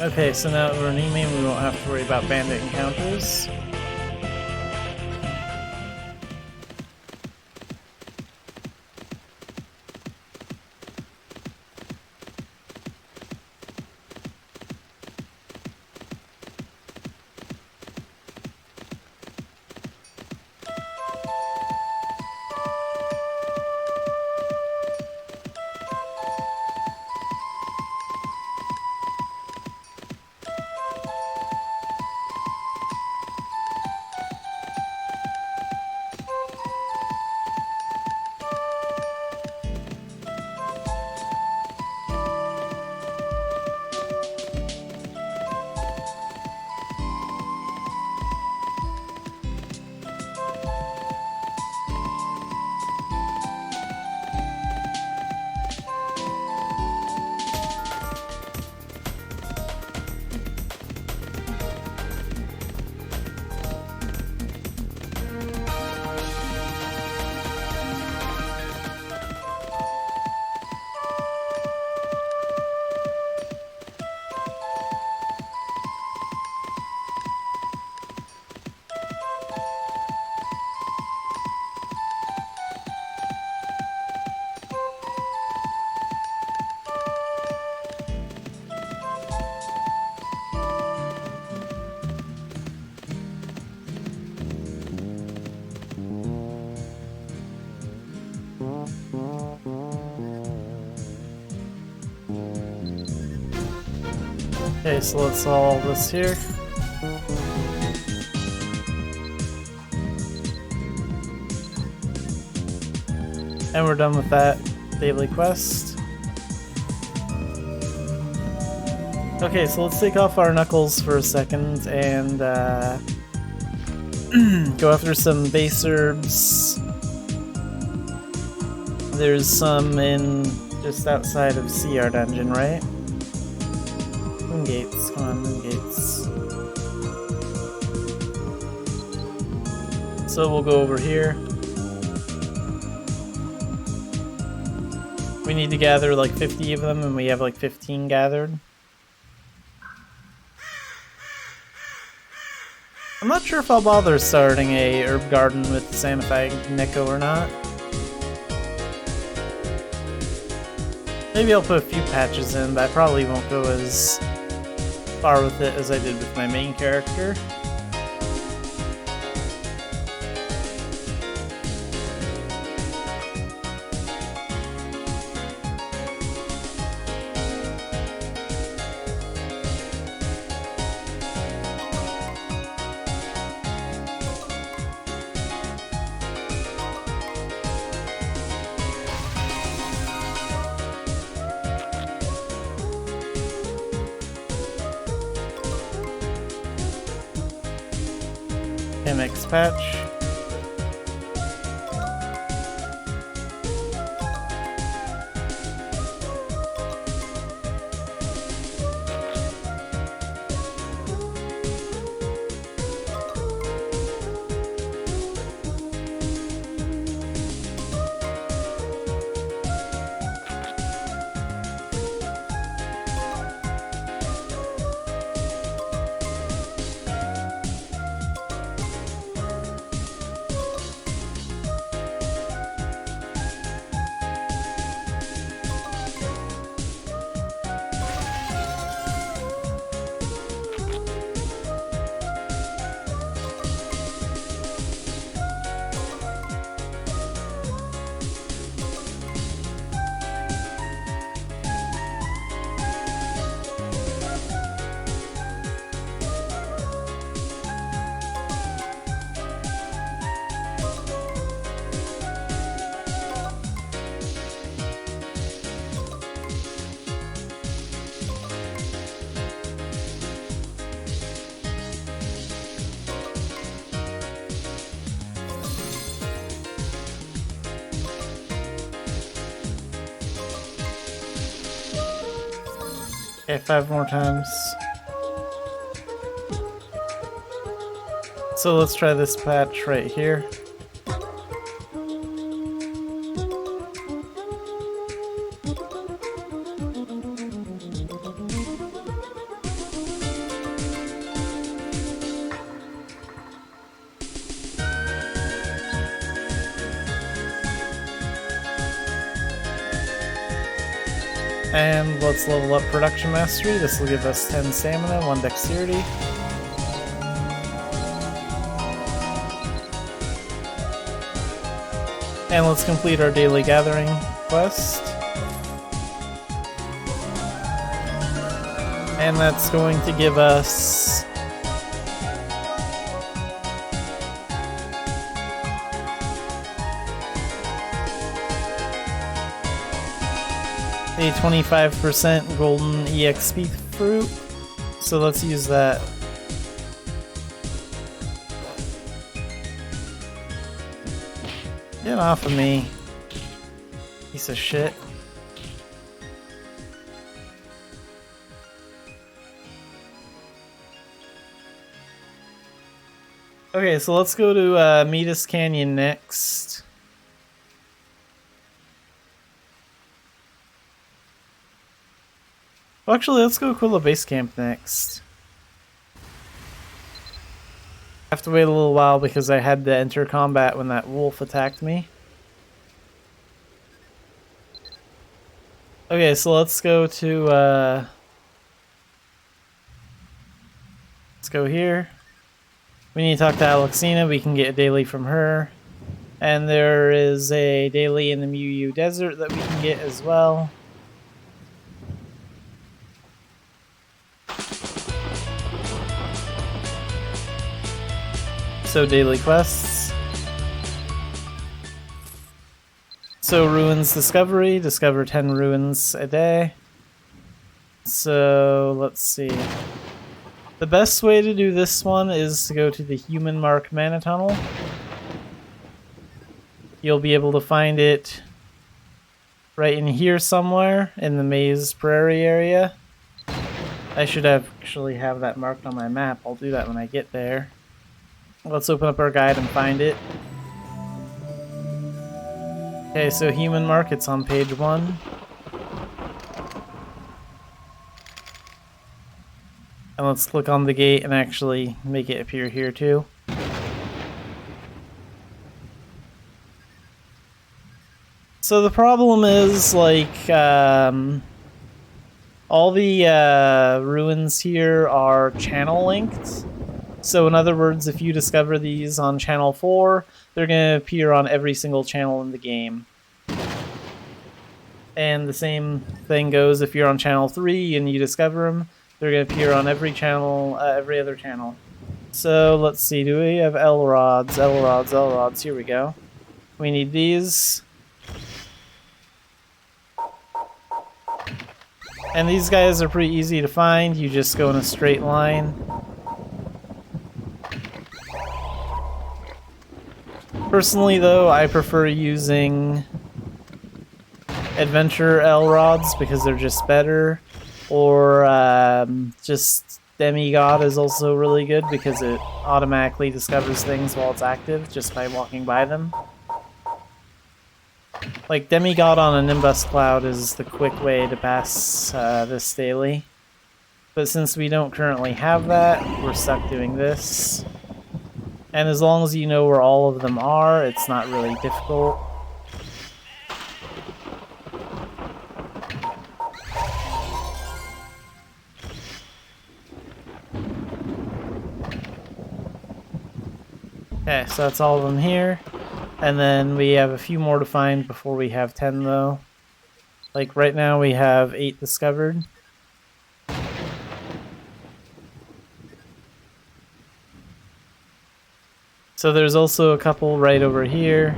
Okay, so now that we're Nime, we won't have to worry about bandit encounters. Okay, so let's solve this here. And we're done with that daily quest. Okay, so let's take off our knuckles for a second and go after some base herbs. There's some in just outside of CR dungeon, right? Moon gates, come on, moon gates. So we'll go over here. We need to gather like 50 of them, and we have like 15 gathered. I'm not sure if I'll bother starting a herb garden with Xanafiedneko or not. Maybe I'll put a few patches in, but I probably won't go as far with it as I did with my main character. MX patch. Okay, 5 more times. So let's try this patch right here. And let's level up Production Mastery. This will give us 10 stamina, 1 dexterity. And let's complete our daily gathering quest. And that's going to give us a 25% golden EXP fruit. So let's use that. Get off of me, piece of shit. Okay, so let's go to Midas Canyon next. Well, actually, let's go Aquila Base Camp next. I have to wait a little while because I had to enter combat when that wolf attacked me. Okay, so let's go to let's go here. We need to talk to Alexina. We can get a daily from her. And there is a daily in the Muyu Desert that we can get as well. So daily quests. So ruins discovery. Discover 10 ruins a day. So let's see. The best way to do this one is to go to the Human Mark Mana Tunnel. You'll be able to find it right in here somewhere in the Maze Prairie area. I should actually have that marked on my map. I'll do that when I get there. Let's open up our guide and find it. Okay, so Human Mark, it's on page 1. And let's click on the gate and actually make it appear here too. So the problem is, like, all the ruins here are channel linked. So in other words, if you discover these on channel 4, they're going to appear on every single channel in the game. And the same thing goes if you're on channel 3 and you discover them. They're going to appear on every channel, every other channel. So let's see, do we have L-rods? L-rods, L-rods, here we go. We need these. And these guys are pretty easy to find. You just go in a straight line. Personally though, I prefer using Adventure L-rods because they're just better. Or just Demigod is also really good because it automatically discovers things while it's active just by walking by them. Like Demigod on a Nimbus Cloud is the quick way to pass this daily. But since we don't currently have that, we're stuck doing this. And as long as you know where all of them are, it's not really difficult. Okay, so that's all of them here. And then we have a few more to find before we have 10 though. Like right now we have 8 discovered. So there's also a couple right over here.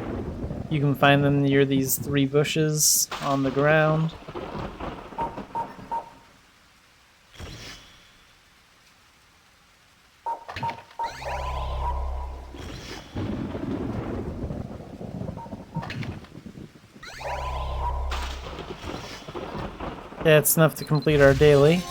You can find them near these 3 bushes on the ground. Yeah, it's enough to complete our daily.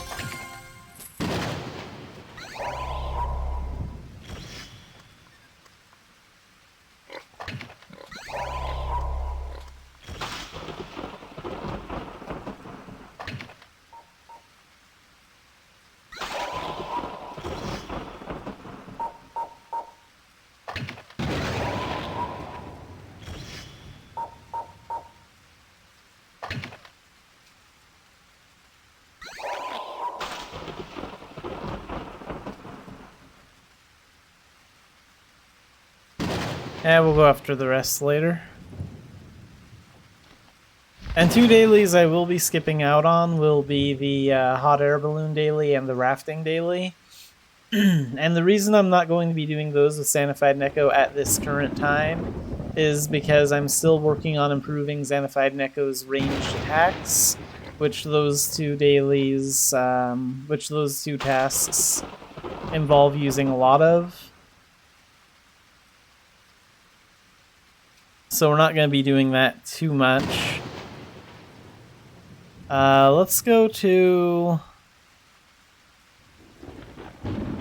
Yeah, we'll go after the rest later. And 2 dailies I will be skipping out on will be the hot air balloon daily and the rafting daily. And the reason I'm not going to be doing those with Xanafiedneko at this current time is because I'm still working on improving Xanafiedneko's ranged attacks, which those 2 dailies, which those 2 tasks involve using a lot of. So we're not going to be doing that too much. Let's go to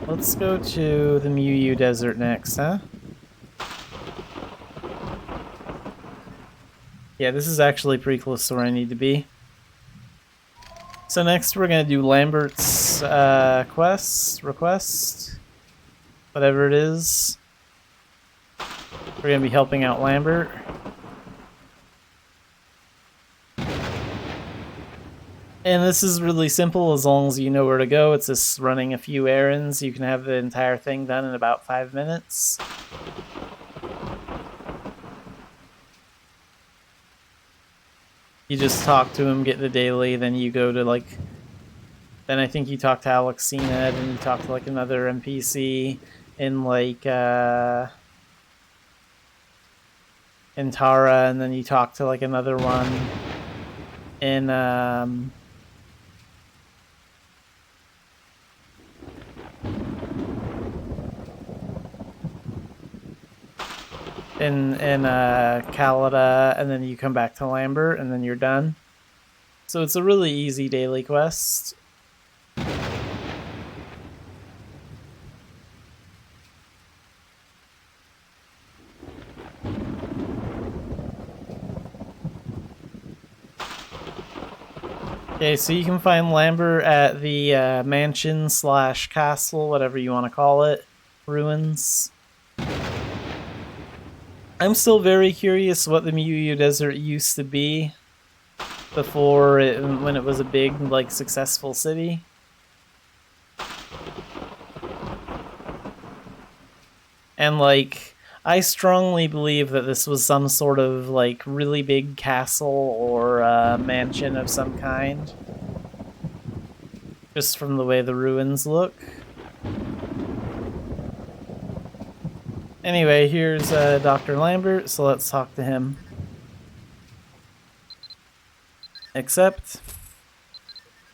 the Muyu Desert next, huh? Yeah, this is actually pretty close to where I need to be. So next we're gonna do Lambert's request, whatever it is. We're gonna be helping out Lambert. And this is really simple as long as you know where to go. It's just running a few errands. You can have the entire thing done in about 5 minutes. You just talk to him, get the daily, then you go to like... Then I think you talk to Alexina, then you talk to like another NPC in like... in Tara, and then you talk to like another one in... in Calida, and then you come back to Lambert, and then you're done. So it's a really easy daily quest. Okay, so you can find Lambert at the mansion / castle, whatever you want to call it, ruins. I'm still very curious what the Muyu Desert used to be before when it was a big, like, successful city. And, like, I strongly believe that this was some sort of, like, really big castle or mansion of some kind. Just from the way the ruins look. Anyway, here's Dr. Lambert, so let's talk to him. Accept.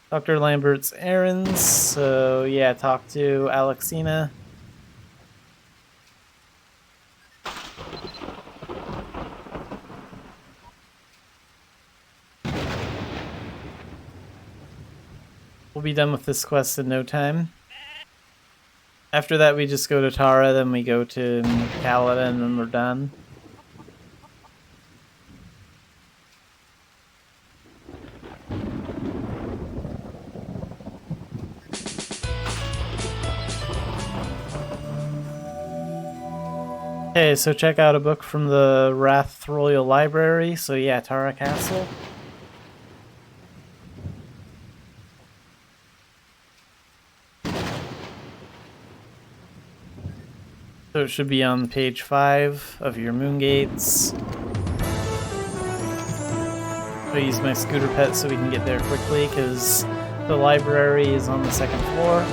Dr. Lambert's errands, so yeah, talk to Alexina. We'll be done with this quest in no time. After that, we just go to Tara, then we go to Calida, and then we're done. Okay, so check out a book from the Wrath Royal Library. So yeah, Tara Castle. So it should be on page 5 of your moon gates. I use my scooter pet so we can get there quickly because the library is on the 2nd floor.